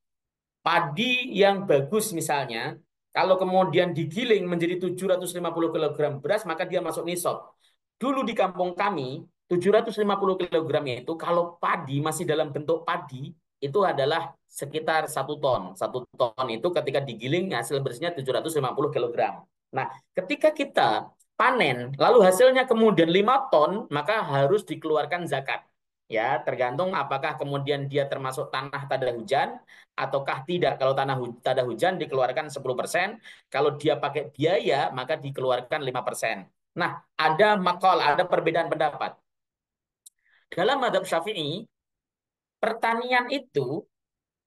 padi yang bagus misalnya, kalau kemudian digiling menjadi 750 kilogram beras, maka dia masuk nisab. Dulu di kampung kami, 750 kilogram itu kalau padi masih dalam bentuk padi, itu adalah sekitar 1 ton. 1 ton itu ketika digiling hasil bersihnya 750 kilogram. Nah, ketika kita panen, lalu hasilnya kemudian 5 ton, maka harus dikeluarkan zakat. Ya, tergantung apakah kemudian dia termasuk tanah tada hujan ataukah tidak. Kalau tada hujan dikeluarkan 10%, kalau dia pakai biaya maka dikeluarkan 5%. Nah, ada perbedaan pendapat. Dalam mazhab Syafi'i, pertanian itu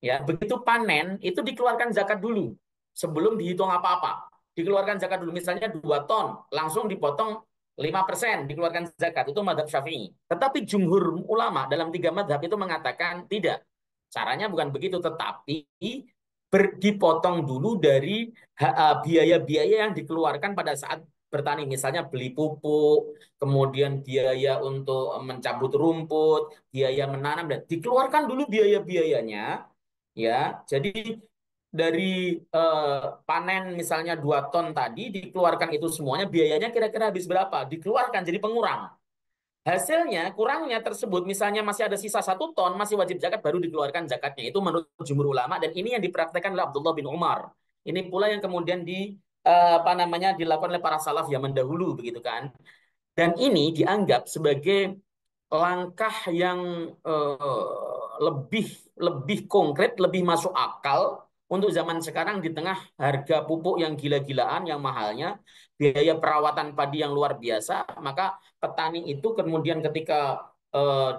ya begitu panen itu dikeluarkan zakat dulu sebelum dihitung apa-apa. Dikeluarkan zakat dulu, misalnya 2 ton, langsung dipotong 5% dikeluarkan zakat. Itu mazhab Syafi'i. Tetapi jumhur ulama dalam 3 mazhab itu mengatakan tidak. Caranya bukan begitu, tetapi dipotong dulu dari biaya-biaya yang dikeluarkan pada saat bertani. Misalnya beli pupuk, kemudian biaya untuk mencabut rumput, biaya menanam, dan dikeluarkan dulu biaya-biayanya. Ya, jadi dari panen misalnya 2 ton tadi dikeluarkan itu semuanya, biayanya kira-kira habis berapa? Dikeluarkan jadi pengurang. Hasilnya kurangnya tersebut misalnya masih ada sisa 1 ton, masih wajib zakat, baru dikeluarkan zakatnya. Itu menurut jumhur ulama dan ini yang dipraktekkan oleh Abdullah bin Umar. Ini pula yang kemudian apa namanya dilakukan oleh para salaf zaman dahulu begitu kan. Dan ini dianggap sebagai langkah yang lebih lebih konkret, lebih masuk akal untuk zaman sekarang di tengah harga pupuk yang gila-gilaan, yang mahalnya, biaya perawatan padi yang luar biasa, maka petani itu kemudian ketika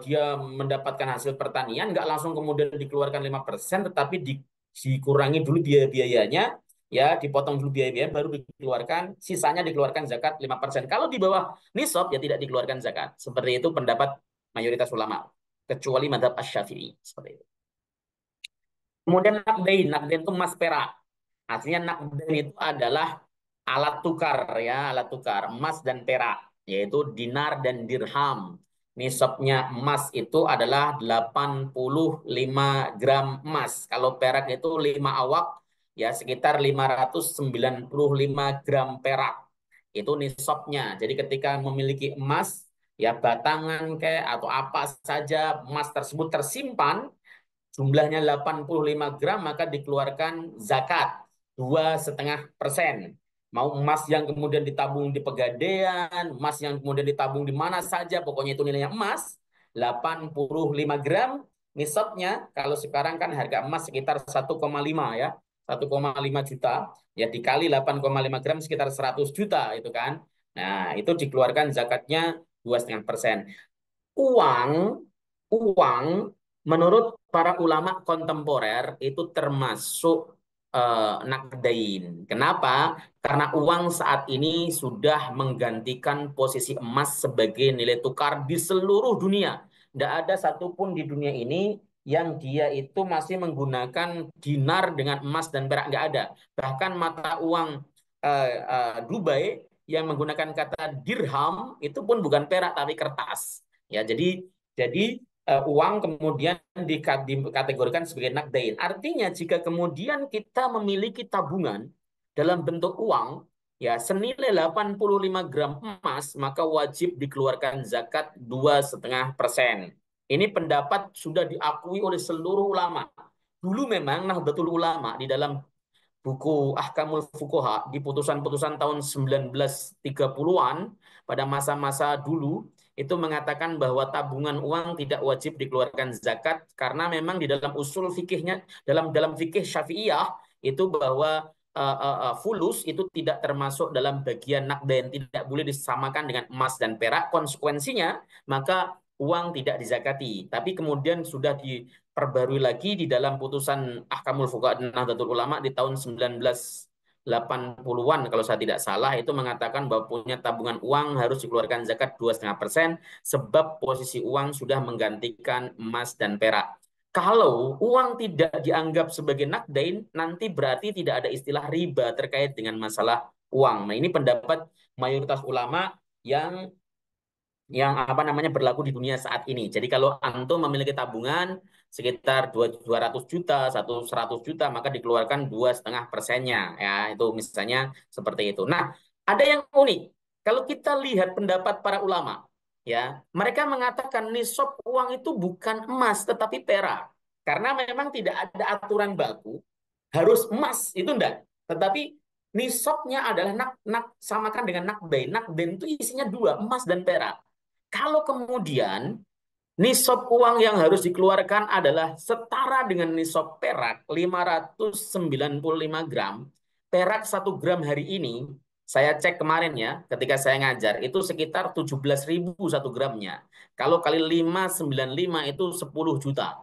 dia mendapatkan hasil pertanian, nggak langsung kemudian dikeluarkan 5%, tetapi dikurangi dulu biaya-biayanya, ya dipotong dulu biaya-biaya, baru dikeluarkan, sisanya dikeluarkan zakat 5%. Kalau di bawah nisab ya tidak dikeluarkan zakat. Seperti itu pendapat mayoritas ulama, kecuali madhab asy-Syafi'i seperti itu. Kemudian nakdain, nakdain itu emas perak. Artinya nakdain itu adalah alat tukar ya, alat tukar emas dan perak, yaitu dinar dan dirham. Nisabnya emas itu adalah 85 gram emas. Kalau perak itu 5 awak, ya sekitar 595 gram perak. Itu nisabnya. Jadi ketika memiliki emas, ya batangan kayak atau apa saja emas tersebut tersimpan jumlahnya 85 gram maka dikeluarkan zakat 2,5%. Mau emas yang kemudian ditabung di Pegadaian, emas yang kemudian ditabung di mana saja, pokoknya itu nilainya emas 85 gram nisabnya. Kalau sekarang kan harga emas sekitar 1,5 ya, 1,5 juta, ya dikali 8,5 gram sekitar 100 juta itu kan. Nah, itu dikeluarkan zakatnya 2,5%. Uang, uang menurut para ulama kontemporer itu termasuk nakdain. Kenapa? Karena uang saat ini sudah menggantikan posisi emas sebagai nilai tukar di seluruh dunia. Tidak ada satupun di dunia ini yang dia itu masih menggunakan dinar dengan emas dan perak. Nggak ada. Bahkan mata uang Dubai yang menggunakan kata dirham itu pun bukan perak tapi kertas. Ya, jadi uang kemudian dikategorikan sebagai nakdain. Artinya jika kemudian kita memiliki tabungan dalam bentuk uang ya senilai 85 gram emas, maka wajib dikeluarkan zakat 2,5%. Ini pendapat sudah diakui oleh seluruh ulama. Dulu memang Nahdlatul Ulama di dalam buku Ahkamul Fuqaha di putusan-putusan tahun 1930-an pada masa-masa dulu itu mengatakan bahwa tabungan uang tidak wajib dikeluarkan zakat karena memang di dalam usul fikihnya dalam fikih Syafi'iyah itu bahwa fulus itu tidak termasuk dalam bagian nakdain, tidak boleh disamakan dengan emas dan perak, konsekuensinya maka uang tidak dizakati. Tapi kemudian sudah perbarui lagi di dalam putusan Ahkamul Fuqaha Nahdlatul Ulama di tahun 1980-an kalau saya tidak salah itu mengatakan bahwa punya tabungan uang harus dikeluarkan zakat 2,5% sebab posisi uang sudah menggantikan emas dan perak. Kalau uang tidak dianggap sebagai nakdain, nanti berarti tidak ada istilah riba terkait dengan masalah uang. Nah, ini pendapat mayoritas ulama yang apa namanya berlaku di dunia saat ini. Jadi kalau antum memiliki tabungan sekitar 200 juta, 100 juta, maka dikeluarkan 2,5%-nya. Ya, itu misalnya seperti itu. Nah, ada yang unik. Kalau kita lihat pendapat para ulama, ya, mereka mengatakan nisab uang itu bukan emas tetapi perak. Karena memang tidak ada aturan baku harus emas, itu enggak. Tetapi nisabnya adalah samakan dengan nakdain. Nakdain itu isinya dua, emas dan perak. Kalau kemudian nisab uang yang harus dikeluarkan adalah setara dengan nisab perak 595 gram, perak 1 gram hari ini, saya cek kemarin ya, ketika saya ngajar, itu sekitar 17.000 1 gramnya. Kalau kali 595 itu 10 juta.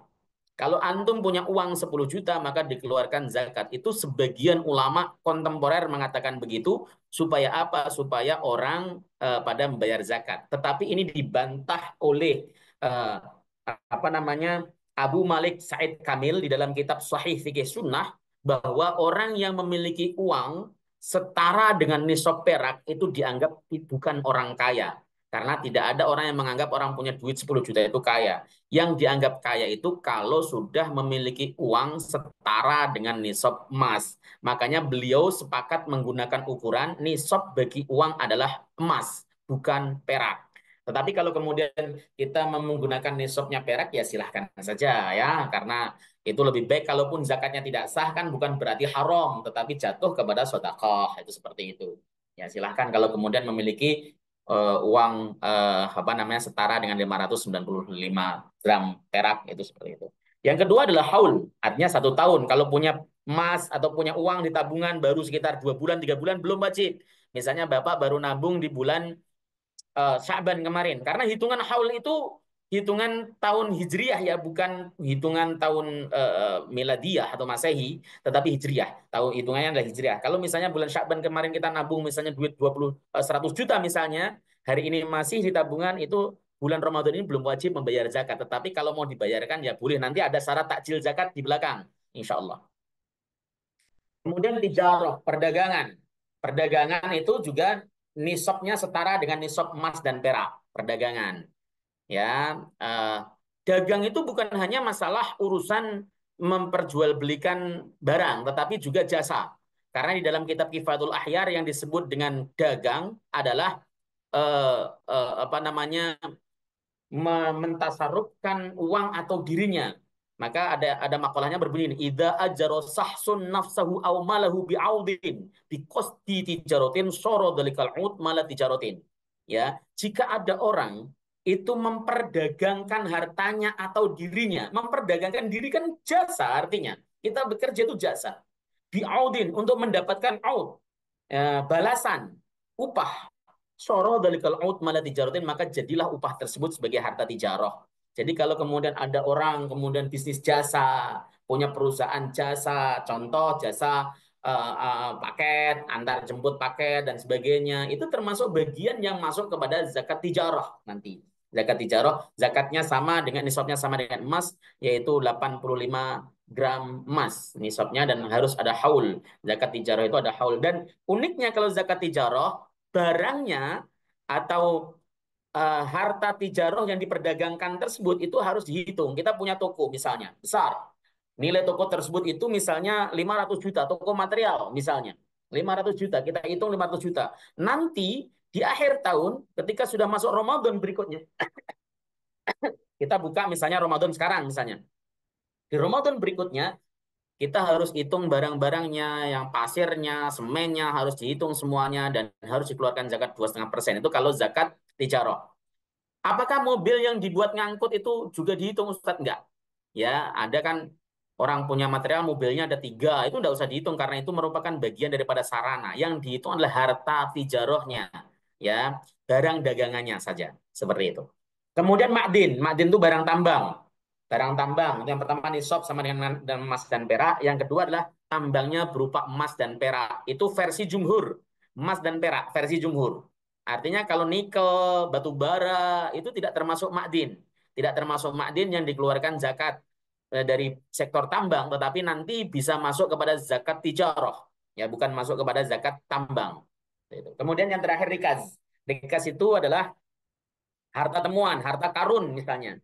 Kalau antum punya uang 10 juta, maka dikeluarkan zakat. Itu sebagian ulama kontemporer mengatakan begitu, supaya apa? Supaya orang pada membayar zakat. Tetapi ini dibantah oleh uh, apa namanya Abu Malik Said Kamil di dalam kitab Sahih Fikih Sunnah, bahwa orang yang memiliki uang setara dengan nisab perak itu dianggap bukan orang kaya. Karena tidak ada orang yang menganggap orang punya duit 10 juta itu kaya. Yang dianggap kaya itu kalau sudah memiliki uang setara dengan nisab emas. Makanya beliau sepakat menggunakan ukuran nisab bagi uang adalah emas, bukan perak. Tetapi kalau kemudian kita menggunakan nisabnya perak ya silahkan saja ya, karena itu lebih baik. Kalaupun zakatnya tidak sah kan bukan berarti haram, tetapi jatuh kepada sedekah, itu seperti itu. Ya silahkan kalau kemudian memiliki uang apa namanya setara dengan 595 gram perak, itu seperti itu. Yang kedua adalah haul, artinya 1 tahun. Kalau punya emas atau punya uang di tabungan baru sekitar 2 bulan 3 bulan belum wajib. Misalnya Bapak baru nabung di bulan Sya'ban kemarin. Karena hitungan haul itu hitungan tahun Hijriah ya, bukan hitungan tahun miladiyah atau Masehi, tetapi Hijriah. Tahun hitungannya adalah Hijriah. Kalau misalnya bulan Sya'ban kemarin kita nabung misalnya duit 100 juta misalnya, hari ini masih di tabungan, itu bulan Ramadan ini belum wajib membayar zakat. Tetapi kalau mau dibayarkan ya boleh, nanti ada syarat takjil zakat di belakang, insya Allah. Kemudian tijarah, perdagangan. Perdagangan itu juga nisabnya setara dengan nisab emas dan perak. Perdagangan, ya. Dagang itu bukan hanya masalah urusan memperjualbelikan barang, tetapi juga jasa. Karena di dalam kitab Kifatul Ahyar yang disebut dengan dagang adalah apa namanya, mentasarufkan uang atau dirinya. Maka ada makalahnya berbunyi, idza ajara sahsun nafsahu aw malahu bi'audin biqasdi tijaratin sara dalikal ud mala tijaratin. Ya, jika ada orang itu memperdagangkan hartanya atau dirinya, memperdagangkan diri kan jasa artinya. Kita bekerja itu jasa. Bi'audin untuk mendapatkan aud, balasan, upah. Soro dalikal out malah tijarotin, maka jadilah upah tersebut sebagai harta tijarah. Jadi kalau kemudian ada orang kemudian bisnis jasa, punya perusahaan jasa, contoh jasa paket, antar jemput paket dan sebagainya, itu termasuk bagian yang masuk kepada zakat tijarah nanti. Zakat tijarah, zakatnya sama dengan nisabnya sama dengan emas, yaitu 85 gram emas nisabnya, dan harus ada haul. Zakat tijarah itu ada haul. Dan uniknya kalau zakat tijarah, barangnya atau harta tijarah yang diperdagangkan tersebut itu harus dihitung. Kita punya toko misalnya, besar. Nilai toko tersebut itu misalnya 500 juta, toko material misalnya. 500 juta, kita hitung 500 juta. Nanti di akhir tahun ketika sudah masuk Ramadan berikutnya, kita buka misalnya Ramadan sekarang misalnya. Di Ramadan berikutnya kita harus hitung barang-barangnya, yang pasirnya, semennya harus dihitung semuanya dan harus dikeluarkan zakat 2,5%. Itu kalau zakat tijarah. Apakah mobil yang dibuat ngangkut itu juga dihitung, Ustadz? Enggak. Ya, ada kan orang punya material mobilnya ada 3, itu enggak usah dihitung karena itu merupakan bagian daripada sarana. Yang dihitung adalah harta tijarahnya, ya, barang dagangannya saja, seperti itu. Kemudian makdin, makdin itu barang tambang. Barang tambang, itu yang pertama nisab sama dengan emas dan perak. Yang kedua adalah tambangnya berupa emas dan perak. Itu versi jumhur, emas dan perak, versi jumhur. Artinya kalau nikel, batu bara itu tidak termasuk makdin. Tidak termasuk makdin yang dikeluarkan zakat dari sektor tambang, tetapi nanti bisa masuk kepada zakat tijarah. Ya, bukan masuk kepada zakat tambang. Kemudian yang terakhir rikaz. Rikaz itu adalah harta temuan, harta karun misalnya.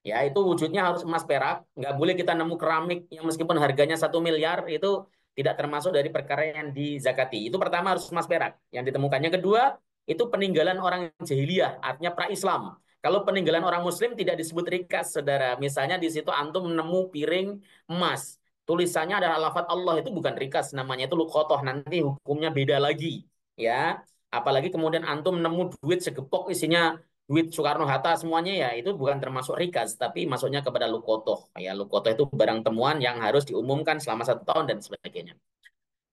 Ya, itu wujudnya harus emas perak. Nggak boleh kita nemu keramik yang meskipun harganya 1 miliar, itu tidak termasuk dari perkara yang dizakati. Itu pertama harus emas perak yang ditemukan. Yang kedua, itu peninggalan orang jahiliyah, artinya pra-Islam. Kalau peninggalan orang Muslim tidak disebut rikas, saudara. Misalnya di situ antum menemu piring emas. Tulisannya adalah lafadz Allah, itu bukan rikas, namanya itu luqotoh. Nanti hukumnya beda lagi. Ya, apalagi kemudian antum nemu duit segepok isinya duit Soekarno Hatta semuanya, ya itu bukan termasuk rikas, tapi masuknya kepada lukotoh. Ya, lukotoh itu barang temuan yang harus diumumkan selama 1 tahun dan sebagainya.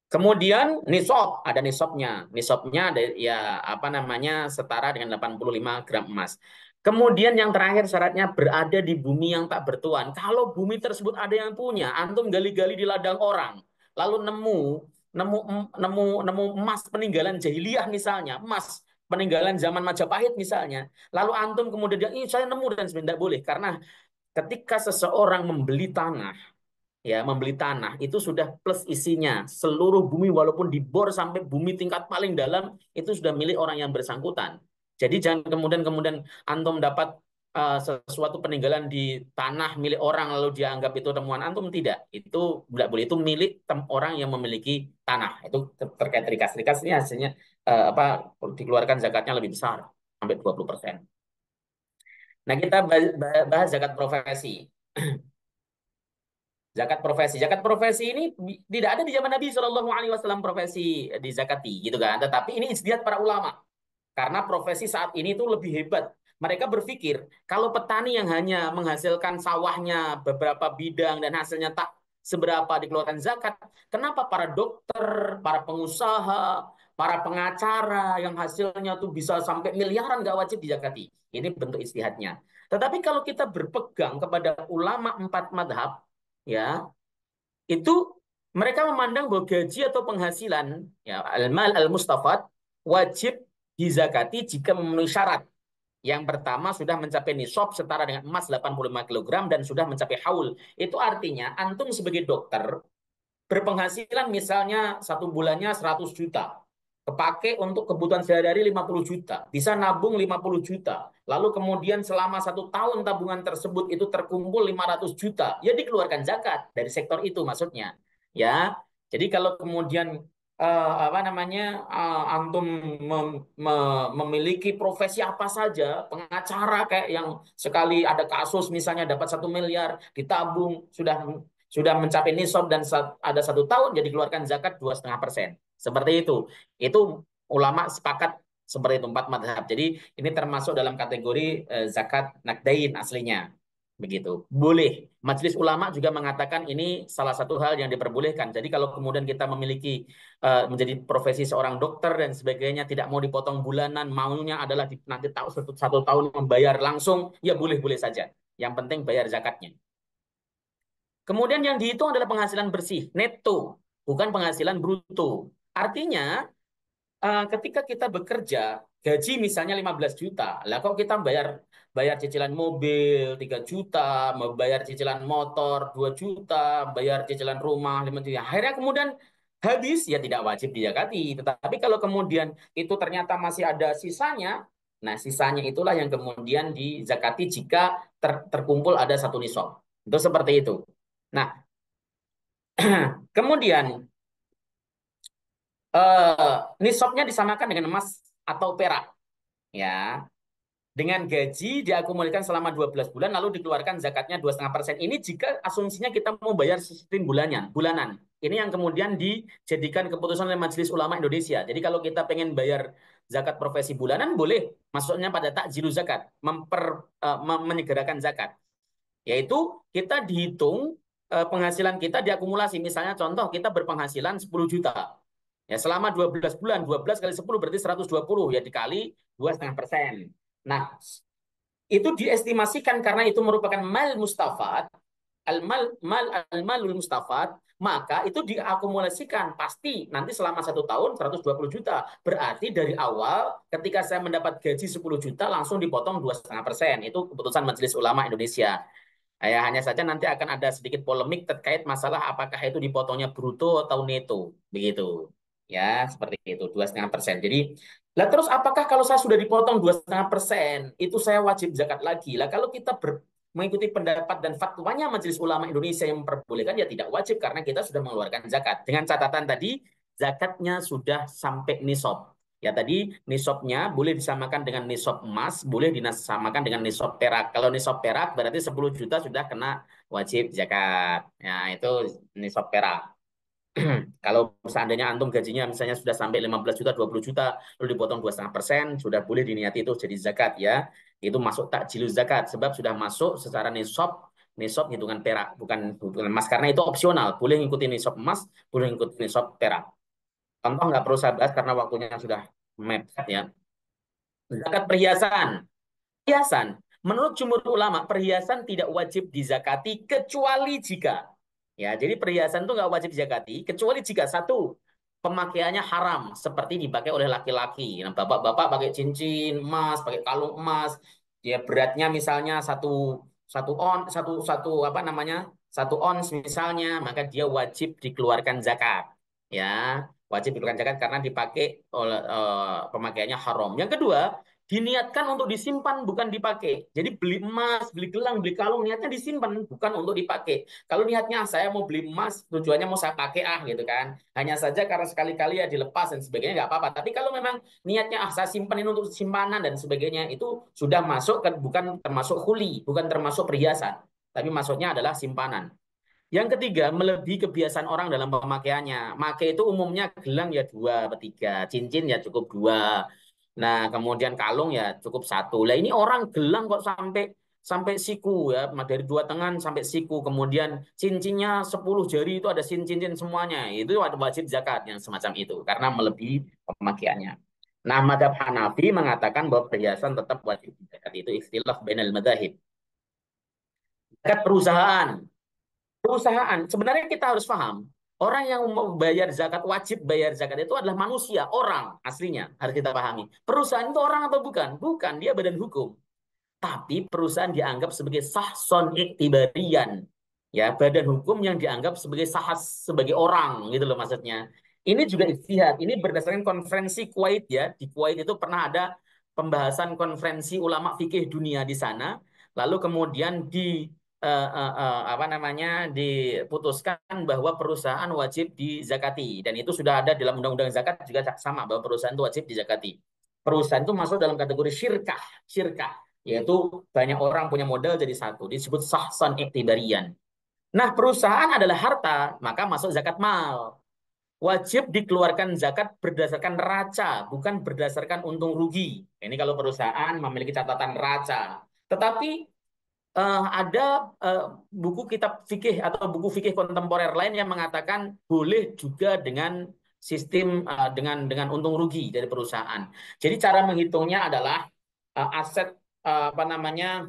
Kemudian nisab, ada nisabnya. Nisabnya ada ya apa namanya setara dengan 85 gram emas. Kemudian yang terakhir syaratnya berada di bumi yang tak bertuan. Kalau bumi tersebut ada yang punya, antum gali-gali di ladang orang, lalu nemu nemu nemu emas peninggalan jahiliyah misalnya, emas peninggalan zaman Majapahit misalnya. Lalu antum kemudian dia, "Ih, saya nemu," dan sebenarnya tidak boleh, karena ketika seseorang membeli tanah itu sudah plus isinya seluruh bumi, walaupun dibor sampai bumi tingkat paling dalam, itu sudah milik orang yang bersangkutan. Jadi jangan kemudian antum dapat sesuatu peninggalan di tanah milik orang lalu dia anggap itu temuan antum, tidak. Itu tidak boleh, itu milik orang yang memiliki tanah. Itu terkait rikas. Rikas ini hasilnya apa dikeluarkan zakatnya lebih besar sampai 20%. Nah, kita bahas zakat profesi. Zakat profesi ini tidak ada di zaman Nabi SAW profesi dizakati gitu kan. Tetapi ini ijtihad para ulama. Karena profesi saat ini itu lebih hebat. Mereka berpikir, kalau petani yang hanya menghasilkan sawahnya beberapa bidang dan hasilnya tak seberapa dikeluarkan zakat, kenapa para dokter, para pengusaha, para pengacara yang hasilnya tuh bisa sampai miliaran nggak wajib dizakati? Ini bentuk istihadnya. Tetapi kalau kita berpegang kepada ulama empat madhab, ya itu mereka memandang bahwa gaji atau penghasilan ya al-mal al-mustafad wajib dizakati jika memenuhi syarat. Yang pertama sudah mencapai nisab setara dengan emas 85 kilogram dan sudah mencapai haul. Itu artinya antum sebagai dokter berpenghasilan misalnya satu bulannya 100 juta. Kepake untuk kebutuhan sehari-hari 50 juta. Bisa nabung 50 juta. Lalu kemudian selama 1 tahun tabungan tersebut itu terkumpul 500 juta. Ya dikeluarkan zakat dari sektor itu maksudnya. Ya, jadi kalau kemudian apa namanya antum memiliki profesi apa saja, pengacara kayak yang sekali ada kasus misalnya dapat 1 miliar ditabung sudah mencapai nisab dan ada 1 tahun jadi keluarkan zakat 2,5%. Seperti itu. Itu ulama sepakat seperti itu empat madhab. Jadi ini termasuk dalam kategori zakat nakdain aslinya. Begitu. Boleh. Majelis ulama juga mengatakan ini salah satu hal yang diperbolehkan. Jadi kalau kemudian kita memiliki menjadi profesi seorang dokter dan sebagainya tidak mau dipotong bulanan, maunya adalah nanti tahu 1 tahun membayar langsung, ya boleh-boleh saja. Yang penting bayar zakatnya. Kemudian yang dihitung adalah penghasilan bersih, neto, bukan penghasilan bruto. Artinya, ketika kita bekerja, gaji misalnya 15 juta, lah kok kita bayar bayar cicilan mobil 3 juta, membayar cicilan motor 2 juta, bayar cicilan rumah 5 juta. Akhirnya kemudian habis, ya tidak wajib dizakati. Tetapi kalau kemudian itu ternyata masih ada sisanya, nah sisanya itulah yang kemudian dizakati jika terkumpul ada satu nisab. Itu seperti itu. Nah, kemudian nisabnya disamakan dengan emas atau perak, ya. Dengan gaji diakumulasikan selama 12 bulan lalu dikeluarkan zakatnya 2,5%. Ini jika asumsinya kita mau bayar sistem bulanan. Ini yang kemudian dijadikan keputusan oleh Majelis Ulama Indonesia. Jadi kalau kita pengen bayar zakat profesi bulanan boleh, maksudnya pada takjilu zakat, menyegerakan zakat. Yaitu kita dihitung penghasilan kita diakumulasi. Misalnya contoh kita berpenghasilan 10 juta. Ya, selama 12 bulan, 12 kali 10 berarti 120 ya dikali 2,5%. Nah, itu diestimasikan karena itu merupakan mal mustafad, al-malul mustafad, maka itu diakumulasikan pasti nanti selama 1 tahun 120 juta. Berarti dari awal ketika saya mendapat gaji 10 juta langsung dipotong 2,5%. Itu keputusan Majelis Ulama Indonesia. Ya, hanya saja nanti akan ada sedikit polemik terkait masalah apakah itu dipotongnya bruto atau neto, begitu. Ya, seperti itu, 2,5%. Jadi, lah terus apakah kalau saya sudah dipotong 2,5%, itu saya wajib zakat lagi? Lah kalau kita mengikuti pendapat dan fatwanya Majelis Ulama Indonesia yang memperbolehkan, ya tidak wajib karena kita sudah mengeluarkan zakat. Dengan catatan tadi, zakatnya sudah sampai nisab. Ya tadi nisabnya boleh disamakan dengan nisab emas, boleh disamakan dengan nisab perak. Kalau nisab perak berarti 10 juta sudah kena wajib zakat. Ya itu nisab perak. Kalau seandainya antum gajinya misalnya sudah sampai 15 juta, 20 juta, lalu dipotong 2,5%, sudah boleh diniati itu jadi zakat ya. Itu masuk takjilul zakat sebab sudah masuk secara nisab, nisab hitungan perak, bukan emas karena itu opsional. Boleh ngikutin nisab emas, boleh ngikutin nisab perak. Contoh nggak perlu saya bahas karena waktunya sudah mepet ya. Zakat perhiasan. Perhiasan. Menurut jumhur ulama, perhiasan tidak wajib dizakati kecuali jika. Ya, jadi perhiasan itu nggak wajib dizakati kecuali jika satu, pemakaiannya haram seperti dipakai oleh laki-laki. Nah, bapak-bapak pakai cincin emas, pakai kalung emas, ya beratnya misalnya satu satu on satu satu apa namanya 1 ons misalnya, maka dia wajib dikeluarkan zakat. Ya, wajib dikeluarkan zakat karena dipakai oleh pemakaiannya haram. Yang kedua, diniatkan untuk disimpan bukan dipakai. Jadi beli emas, beli gelang, beli kalung niatnya disimpan bukan untuk dipakai. Kalau niatnya saya mau beli emas, tujuannya mau saya pakai gitu kan. Hanya saja karena sekali-kali ya dilepas dan sebagainya nggak apa-apa. Tapi kalau memang niatnya saya simpan ini untuk simpanan dan sebagainya itu sudah masuk ke bukan termasuk huli, bukan termasuk perhiasan, tapi maksudnya adalah simpanan. Yang ketiga, melebihi kebiasaan orang dalam pemakaiannya. Make itu umumnya gelang ya dua, tiga, cincin ya cukup dua. Nah, kemudian kalung ya cukup satu. Lah ini orang gelang kok sampai sampai siku ya, dari dua tangan sampai siku. Kemudian cincinnya 10 jari itu ada cincin semuanya. Itu wajib zakat yang semacam itu karena melebihi pemakaiannya. Nah, madhab Hanafi mengatakan bahwa perhiasan tetap wajib zakat. Itu istilah bainal madzahib. Zakat perusahaan. Perusahaan, sebenarnya kita harus paham, orang yang mau bayar zakat, wajib bayar zakat itu adalah manusia, orang aslinya, harus kita pahami. Perusahaan itu orang atau bukan? Bukan, dia badan hukum. Tapi perusahaan dianggap sebagai sahson iktibarian. Ya, badan hukum yang dianggap sebagai sahas, sebagai orang, gitu loh maksudnya. Ini juga ijtihad, ini berdasarkan konferensi Kuwait ya. Di Kuwait itu pernah ada pembahasan konferensi ulama fikih dunia di sana. Lalu kemudian apa namanya diputuskan bahwa perusahaan wajib dizakati dan itu sudah ada dalam undang-undang zakat juga sama bahwa perusahaan itu wajib dizakati. Perusahaan itu masuk dalam kategori syirkah, syirkah yaitu banyak orang punya modal jadi satu disebut sahsan iktibarian. Nah, perusahaan adalah harta, maka masuk zakat mal. Wajib dikeluarkan zakat berdasarkan neraca, bukan berdasarkan untung rugi. Ini kalau perusahaan memiliki catatan neraca. Tetapi ada buku kitab fikih atau buku fikih kontemporer lain yang mengatakan boleh juga dengan sistem dengan untung rugi dari perusahaan. Jadi cara menghitungnya adalah aset apa namanya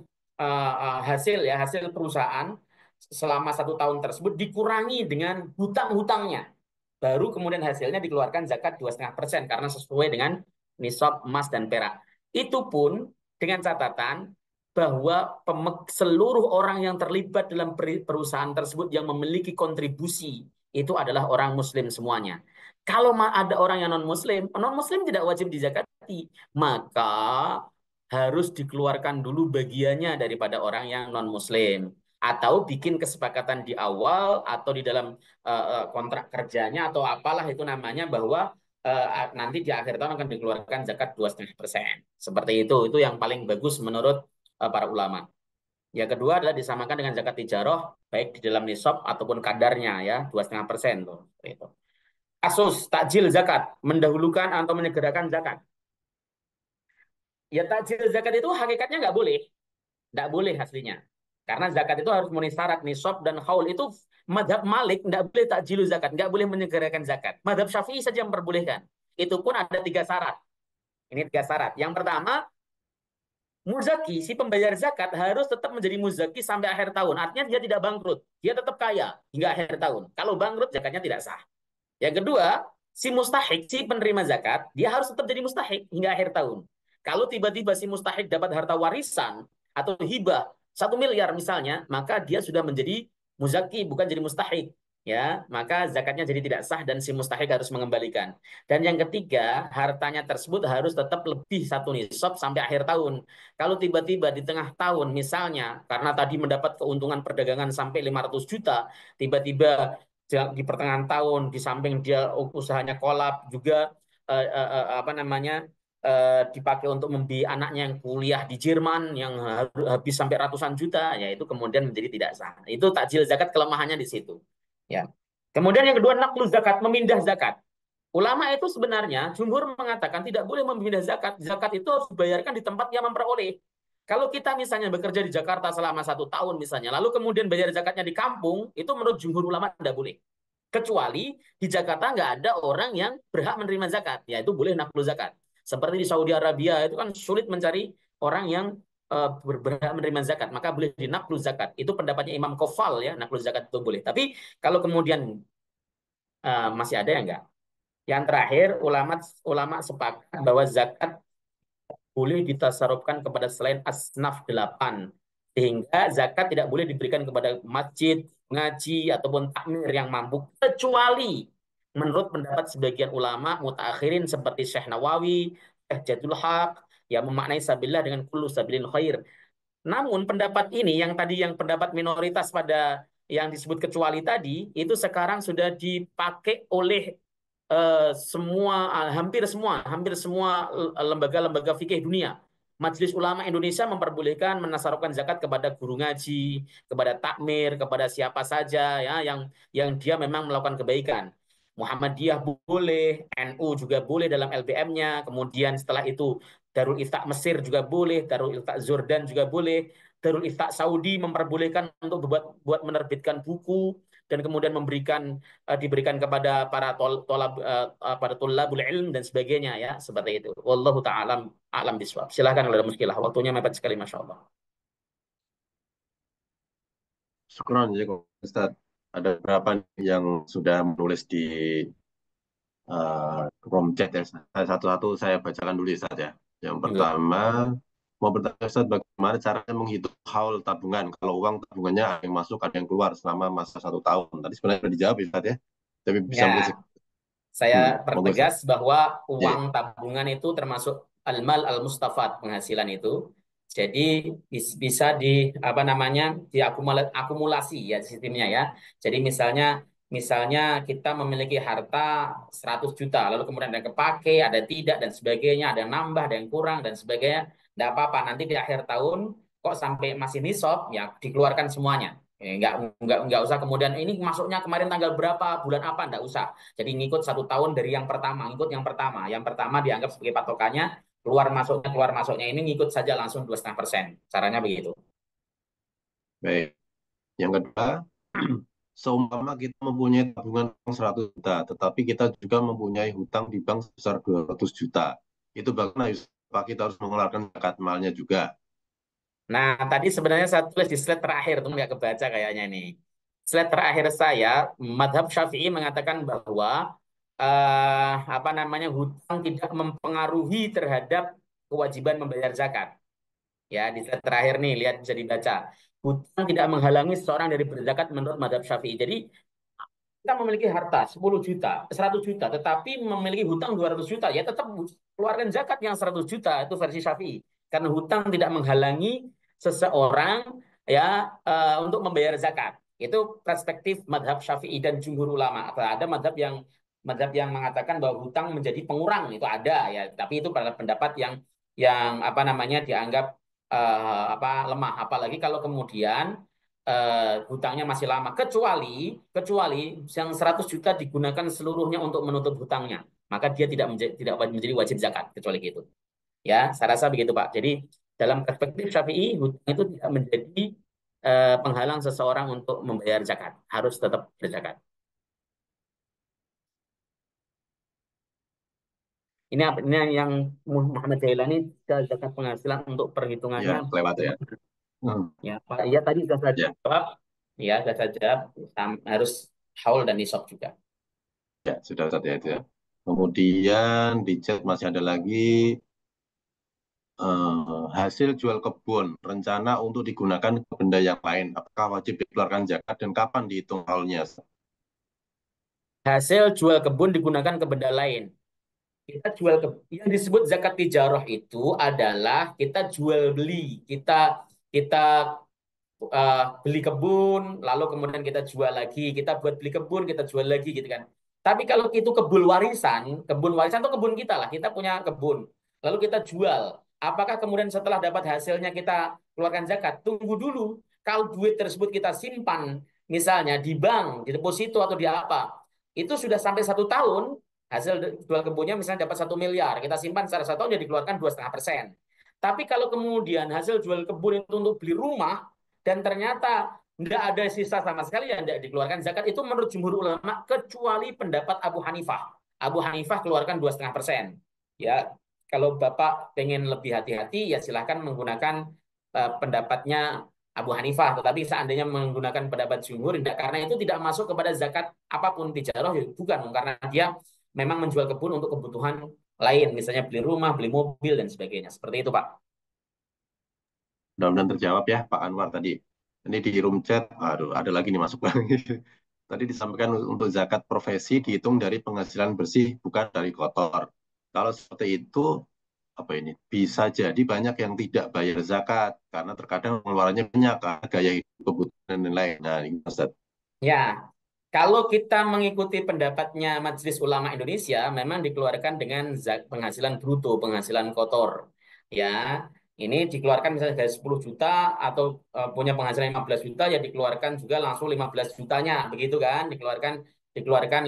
hasil ya hasil perusahaan selama 1 tahun tersebut dikurangi dengan hutang-hutangnya, baru kemudian hasilnya dikeluarkan zakat 2,5% karena sesuai dengan nisab emas dan perak. Itu pun dengan catatan bahwa seluruh orang yang terlibat dalam perusahaan tersebut yang memiliki kontribusi itu adalah orang Muslim semuanya. Kalau ada orang yang non-Muslim tidak wajib dizakati, maka harus dikeluarkan dulu bagiannya daripada orang yang non-Muslim. Atau bikin kesepakatan di awal atau di dalam kontrak kerjanya atau apalah itu namanya bahwa nanti di akhir tahun akan dikeluarkan zakat 2,5%. Seperti itu yang paling bagus menurut para ulama. Yang kedua adalah disamakan dengan zakat tijaroh, baik di dalam nisab ataupun kadarnya ya 2,5% tuh. Itu. Kasus takjil zakat, mendahulukan atau menyegerakan zakat. Ya takjil zakat itu hakikatnya nggak boleh aslinya. Karena zakat itu harus memenuhi syarat nisab dan haul itu madhab Malik nggak boleh takjilu zakat, nggak boleh menyegerakan zakat. Madhab Syafi'i saja memperbolehkan. Itu pun ada 3 syarat. Ini 3 syarat. Yang pertama, muzaki, si pembayar zakat harus tetap menjadi muzaki sampai akhir tahun. Artinya dia tidak bangkrut. Dia tetap kaya hingga akhir tahun. Kalau bangkrut, zakatnya tidak sah. Yang kedua, si mustahik, si penerima zakat, dia harus tetap jadi mustahik hingga akhir tahun. Kalau tiba-tiba si mustahik dapat harta warisan atau hibah 1 miliar misalnya, maka dia sudah menjadi muzaki, bukan jadi mustahik. Ya, maka zakatnya jadi tidak sah dan si mustahik harus mengembalikan. Dan yang ketiga, hartanya tersebut harus tetap lebih 1 nisab sampai akhir tahun. Kalau tiba-tiba di tengah tahun, misalnya karena tadi mendapat keuntungan perdagangan sampai 500 juta, tiba-tiba di pertengahan tahun di samping dia usahanya kolap juga apa namanya dipakai untuk membeli anaknya yang kuliah di Jerman yang habis sampai ratusan juta, ya itu kemudian menjadi tidak sah. Itu takjil zakat kelemahannya di situ. Ya. Kemudian yang kedua naqlu zakat, memindah zakat. Ulama itu sebenarnya jumhur mengatakan tidak boleh memindah zakat. Zakat itu harus dibayarkan di tempat yang memperoleh. Kalau kita misalnya bekerja di Jakarta selama 1 tahun misalnya, lalu kemudian bayar zakatnya di kampung, itu menurut jumhur ulama tidak boleh. Kecuali di Jakarta nggak ada orang yang berhak menerima zakat, yaitu boleh naflu zakat. Seperti di Saudi Arabia itu kan sulit mencari orang yang berhak menerima zakat, maka boleh dinaflu zakat. Itu pendapatnya Imam Kofal ya, naflu zakat itu boleh. Tapi kalau kemudian masih ada ya enggak? Yang terakhir, ulama ulama sepakat bahwa zakat boleh ditasarufkan kepada selain asnaf 8. Sehingga zakat tidak boleh diberikan kepada masjid, ngaji, ataupun takmir yang mampu. Kecuali menurut pendapat sebagian ulama mutakhirin seperti Syekh Nawawi, Syekh Jadul Haq, ya memaknai sabilillah dengan kullu sabilin khair. Namun pendapat ini yang tadi yang pendapat minoritas pada yang disebut kecuali tadi itu sekarang sudah dipakai oleh hampir semua lembaga-lembaga fikih dunia. Majelis Ulama Indonesia memperbolehkan menasarufkan zakat kepada guru ngaji, kepada takmir, kepada siapa saja ya yang dia memang melakukan kebaikan. Muhammadiyah boleh, NU juga boleh dalam LBM-nya. Kemudian setelah itu Darul Ifta Mesir juga boleh, Darul Ifta Jordan juga boleh, Darul Ifta Saudi memperbolehkan untuk buat menerbitkan buku dan kemudian diberikan kepada para pada tolabul ilm dan sebagainya ya seperti itu. Wallahu taala alam biswab. Silakan kalau ada muskilah. Waktunya mepet sekali masya Allah. Syukron ya Ustaz. Ada beberapa yang sudah menulis di kolom chat ya. Satu-satu saya bacakan dulu ya Ustaz ya. Yang Monggo. pertama, mau bertanya Ustaz, bagaimana caranya menghitung haul tabungan kalau uang tabungannya ada yang masuk, ada yang keluar selama masa 1 tahun. Tadi sebenarnya sudah dijawab ya Ustaz ya. Tapi bisa mungkin Ya, saya monggo Ustaz. pertegas bahwa Iya. uang tabungan itu termasuk al-mal al-mustafad penghasilan itu. Jadi bisa di apa namanya diakumulasi ya sistemnya ya. Jadi misalnya kita memiliki harta 100 juta lalu kemudian ada yang kepake, ada tidak dan sebagainya, ada yang nambah, ada yang kurang dan sebagainya. Tidak apa-apa nanti di akhir tahun kok sampai masih nisab ya dikeluarkan semuanya. Nggak usah kemudian ini masuknya kemarin tanggal berapa, bulan apa, nggak usah. Jadi ngikut 1 tahun dari yang pertama, ngikut yang pertama. Yang pertama dianggap sebagai patokannya, keluar masuknya ini ngikut saja langsung 2,5%. Caranya begitu. Baik. Yang kedua, seumpama kita mempunyai tabungan uang 100 juta, tetapi kita juga mempunyai hutang di bank sebesar 200 juta. Itu bagaimana Yus? Apa kita harus mengeluarkan zakat malnya juga? Nah, tadi sebenarnya saya tulis di slide terakhir, tuh nggak kebaca kayaknya nih. Slide terakhir saya, Madhab Syafi'i mengatakan bahwa apa namanya hutang tidak mempengaruhi terhadap kewajiban membayar zakat. Ya, di slide terakhir nih, lihat bisa dibaca. Hutang tidak menghalangi seseorang dari berzakat menurut Madhab Syafi'i. Jadi kita memiliki harta 10 juta, 100 juta, tetapi memiliki hutang 200 juta, ya tetap keluarkan zakat yang 100 juta, itu versi Syafi'i. Karena hutang tidak menghalangi seseorang ya untuk membayar zakat. Itu perspektif madhab Syafi'i dan jumhur ulama. Ada madhab yang mengatakan bahwa hutang menjadi pengurang, itu ada ya, tapi itu pada pendapat yang apa namanya dianggap lemah. Apalagi kalau kemudian hutangnya masih lama kecuali kecuali yang 100 juta digunakan seluruhnya untuk menutup hutangnya maka dia tidak menjadi wajib zakat kecuali gitu ya saya rasa begitu Pak jadi dalam perspektif Syafi'i hutang itu tidak menjadi penghalang seseorang untuk membayar zakat harus tetap berzakat ini yang Muhammad Jailani zakat penghasilan untuk perhitungannya Ya, lewat ya. ya Pak ya tadi sudah saya Ya, jawab ya sudah saya jawab harus haul dan nisab juga. ya, sudah Ustaz ya itu ya. Kemudian di chat masih ada lagi hasil jual kebun, rencana untuk digunakan ke benda yang lain. Apakah wajib dikeluarkan zakat dan kapan dihitung haulnya? Hasil jual kebun digunakan ke benda lain. Kita jual ke yang disebut zakat tijarah itu adalah kita jual beli. Kita beli kebun, lalu kemudian kita jual lagi. Kita buat beli kebun, kita jual lagi gitu kan. Tapi kalau itu kebun warisan itu kebun kita lah. Kita punya kebun. Lalu kita jual. Apakah kemudian setelah dapat hasilnya kita keluarkan zakat? Tunggu dulu. Kalau duit tersebut kita simpan, misalnya di bank, di deposito atau di apa, itu sudah sampai 1 tahun, hasil jual kebunnya misalnya dapat 1 miliar, kita simpan secara 1 tahun jadi dikeluarkan 2,5%. Tapi kalau kemudian hasil jual kebun itu untuk beli rumah, dan ternyata tidak ada sisa sama sekali yang tidak dikeluarkan zakat itu menurut jumhur ulama kecuali pendapat Abu Hanifah. Abu Hanifah keluarkan 2,5%. Ya, kalau Bapak pengen lebih hati-hati ya silahkan menggunakan pendapatnya Abu Hanifah. Tetapi seandainya menggunakan pendapat jumhur, tidak karena itu tidak masuk kepada zakat apapun tijarah, ya bukan karena dia memang menjual kebun untuk kebutuhan lain, misalnya beli rumah, beli mobil dan sebagainya. Seperti itu, Pak. Mudah-mudahan terjawab ya Pak Anwar tadi. Ini di room chat, aduh ada lagi nih masuk lagi. Tadi disampaikan untuk zakat profesi dihitung dari penghasilan bersih bukan dari kotor. Kalau seperti itu apa ini, bisa jadi banyak yang tidak bayar zakat karena terkadang pengeluarannya banyak karena gaya hidup, kebutuhan dan lain-lain. Nah, ini Ustaz. Ya, kalau kita mengikuti pendapatnya Majelis Ulama Indonesia, memang dikeluarkan dengan penghasilan bruto, penghasilan kotor. Ya, ini dikeluarkan misalnya dari 10 juta atau punya penghasilan 15 juta, ya dikeluarkan juga langsung 15 jutanya, begitu kan? Dikeluarkan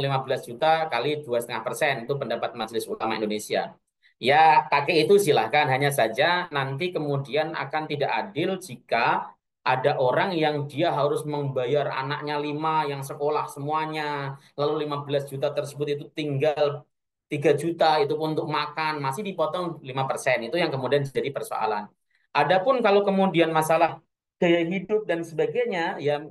15 juta kali 2,5%, itu pendapat Majelis Ulama Indonesia. Ya, pakai itu silahkan, hanya saja nanti kemudian akan tidak adil jika ada orang yang dia harus membayar anaknya 5 yang sekolah semuanya, lalu 15 juta tersebut itu tinggal 3 juta itu pun untuk makan, masih dipotong 5%. Itu yang kemudian jadi persoalan. Adapun kalau kemudian masalah gaya hidup dan sebagainya, ya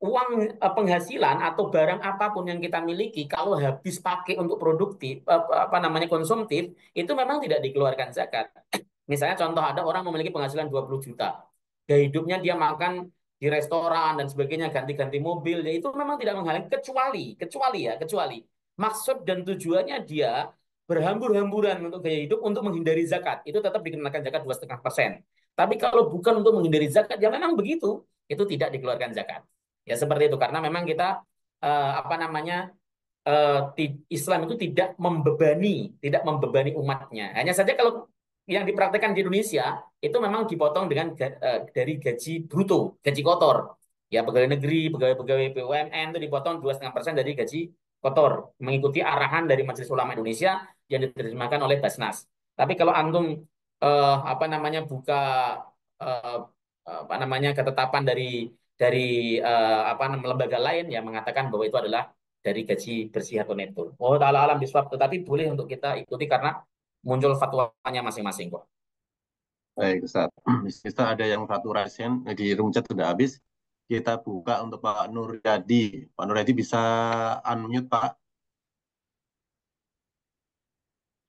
uang penghasilan atau barang apapun yang kita miliki kalau habis pakai untuk produktif apa namanya konsumtif itu memang tidak dikeluarkan zakat. Misalnya contoh ada orang memiliki penghasilan 20 juta. Gaya hidupnya dia makan di restoran dan sebagainya, ganti-ganti mobil, ya itu memang tidak menghalangi kecuali maksud dan tujuannya dia berhambur-hamburan untuk gaya hidup untuk menghindari zakat, itu tetap dikenakan zakat 2,5%. Tapi kalau bukan untuk menghindari zakat, ya memang begitu, itu tidak dikeluarkan zakat. Ya seperti itu karena memang kita apa namanya Islam itu tidak membebani umatnya. Hanya saja kalau yang dipraktekkan di Indonesia itu memang dipotong dengan dari gaji bruto, gaji kotor. Ya pegawai negeri, pegawai-pegawai BUMN itu dipotong 2,5% dari gaji kotor, mengikuti arahan dari Majelis Ulama Indonesia yang diterjemahkan oleh Basnas. Tapi kalau antum apa namanya buka eh, apa namanya ketetapan dari apa lembaga lain yang mengatakan bahwa itu adalah dari gaji bersih atau neto. Oh, ta'ala alam biswab, tetapi boleh untuk kita ikuti karena muncul fatwanya masing-masing kok. Baik, Ustaz. Ustaz ada yang satu raisen di room chat sudah habis. Kita buka untuk Pak Nuryadi. Pak Nuryadi bisa unmute, Pak.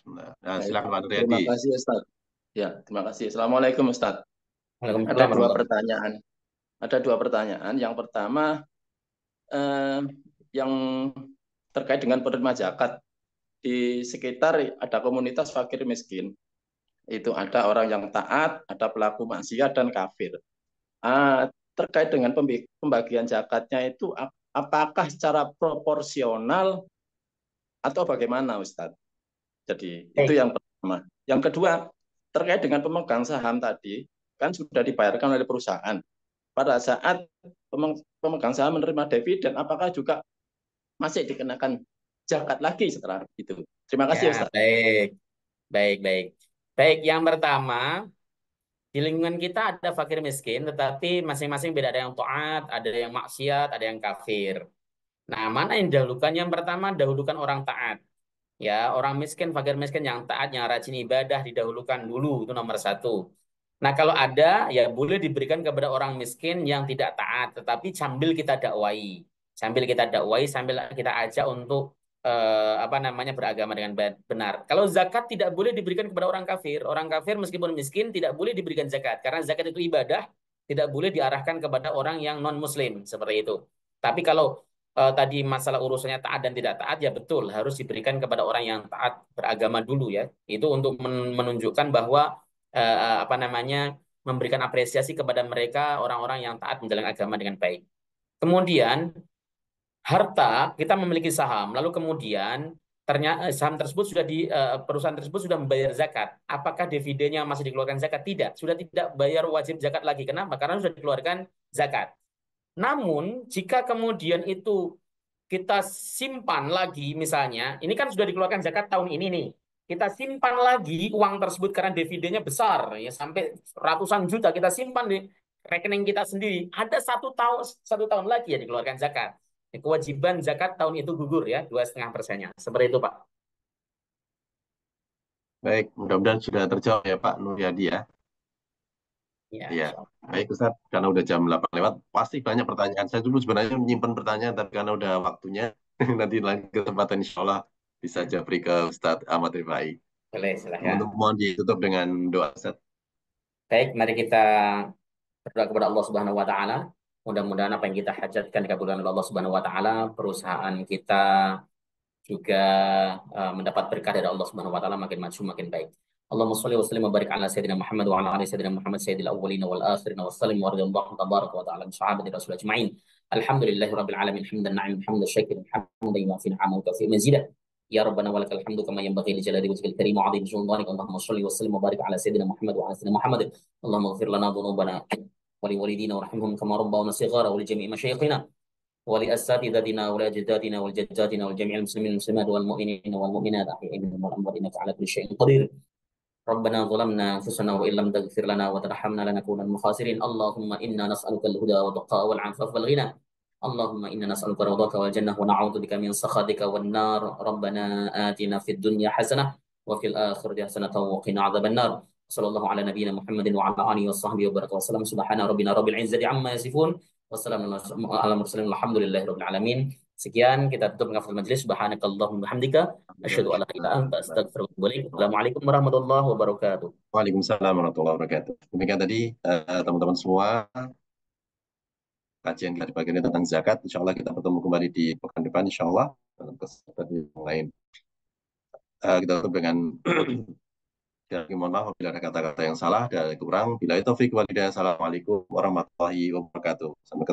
Nah, Baik, silakan Pak Nuryadi. terima kasih Ustaz. Ya, terima kasih. Assalamualaikum Ustaz. Ada Waalaikumsalam dua warahmatullahi. pertanyaan. Ada dua pertanyaan. Yang pertama, eh, yang terkait dengan penerima zakat. Di sekitar ada komunitas fakir miskin. Itu ada orang yang taat, ada pelaku maksiat, dan kafir. Terkait dengan pembagian zakatnya itu, apakah secara proporsional atau bagaimana Ustaz? Jadi itu Baik. yang pertama. Yang kedua, terkait dengan pemegang saham tadi, kan sudah dibayarkan oleh perusahaan. Pada saat pemegang saham menerima dividen, apakah juga masih dikenakan zakat lagi setelah itu? Terima Ya, kasih, Ustaz. baik. Baik, baik. Baik, yang pertama, di lingkungan kita ada fakir miskin, tetapi masing-masing beda. Ada yang taat, ada yang maksiat, ada yang kafir. Nah, mana yang didahulukan? Yang pertama, dahulukan orang taat. Ya, orang miskin, fakir miskin yang taat, yang rajin ibadah didahulukan dulu, itu nomor satu. Nah, kalau ada, ya boleh diberikan kepada orang miskin yang tidak taat, tetapi sambil kita dakwai. Sambil kita dakwai, sambil kita ajak untuk apa namanya beragama dengan benar. Kalau zakat tidak boleh diberikan kepada orang kafir. Orang kafir meskipun miskin tidak boleh diberikan zakat karena zakat itu ibadah, tidak boleh diarahkan kepada orang yang non muslim seperti itu. Tapi kalau tadi masalah urusannya taat dan tidak taat ya betul harus diberikan kepada orang yang taat beragama dulu ya. Itu untuk menunjukkan bahwa apa namanya memberikan apresiasi kepada mereka orang-orang yang taat menjalankan agama dengan baik. Kemudian harta kita memiliki saham, lalu kemudian ternyata saham tersebut sudah di perusahaan tersebut sudah membayar zakat. Apakah dividennya masih dikeluarkan zakat? Tidak, sudah tidak bayar wajib zakat lagi. Kenapa? Karena sudah dikeluarkan zakat. Namun jika kemudian itu kita simpan lagi misalnya, ini kan sudah dikeluarkan zakat tahun ini nih. Kita simpan lagi uang tersebut karena dividennya besar ya sampai ratusan juta kita simpan di rekening kita sendiri. Ada 1 tahun lagi ya dikeluarkan zakat. Kewajiban zakat tahun itu gugur ya 2,5%-nya. Seperti itu Pak. Baik, mudah-mudahan sudah terjawab ya Pak Nuryadi ya. Ya, Iya. insya Allah. Baik Ustaz, karena udah jam 8 lewat, pasti banyak pertanyaan. Saya dulu sebenarnya menyimpan pertanyaan, tapi karena udah waktunya, nanti lain kesempatan insya Allah bisa Ya, japri ke Ustadz Ahmad Rifai. boleh silahkan. Untuk mohon ditutup dengan doa Ustaz. Baik, mari kita berdoa kepada Allah Subhanahu wa taala. Mudah-mudahan apa yang kita hajatkan dikabulkan oleh Allah Subhanahu wa taala, perusahaan kita juga mendapat berkah dari Allah Subhanahu wa taala makin maju makin baik. اللهم صل وسلم وبارك على سيدنا محمد وعلى ال سيدنا محمد سيد الاولين والاخرين وسلم ورضي الله تبارك وتعالى عن صحابه الرسول اجمعين. الحمد لله رب العالمين حمدا نعم حمدا الشاكر حمدا يوافي نعمه وكافئ مزيدا. يا ربنا ولك الحمد كما ينبغي لجلال وجهك الكريم وعظيم جلالك. اللهم صل وسلم وبارك على سيدنا محمد وعلى سيدنا محمد. اللهم اغفر لنا ذنوبنا ولوالدينا وارحمهم كما ربونا صغارا ولجميع مشايخنا ولأساتذتنا ولأجدادنا ولجداتنا ولجميع المسلمين والمسلمات والمؤمنين والمؤمنات أحياء منهم والأموات إنك على كل شيء قدير. ربنا ظلمنا أنفسنا وإن لم تغفر لنا وترحمنا لنكونن من الخاسرين. اللهم إنا نسألك الهدى والتقى والعفاف والغنى. اللهم إنا نسألك رضاك والجنة ونعوذ بك من سخطك والنار. ربنا آتنا في الدنيا حسنة وفي الآخرة حسنة وقنا عذاب النار. صلى الله على نبينا محمد وعلى آله وصحبه وبارك وسلم. سبحان ربنا رب العزة عما يصفون wassalamu ala mursalin alhamdulillahi rabbil alamin. Sekian kita tutup dengan majelis. Subhanakallahumma bihamdika asyhadu an la ilaha illa anta astaghfiruka wa atubu ilaik. Assalamualaikum warahmatullahi wabarakatuh. Waalaikumsalam warahmatullahi wabarakatuh. Demikian tadi teman-teman semua kajian kita di pagi ini tentang zakat. Insya Allah kita bertemu kembali di pekan depan. Insya Allah dalam kesempatan yang lain. Kita tutup dengan mohon maaf bila ada kata-kata yang salah dan kurang. Bila itu taufik walhidayah. Assalamualaikum warahmatullahi wabarakatuh. Sampai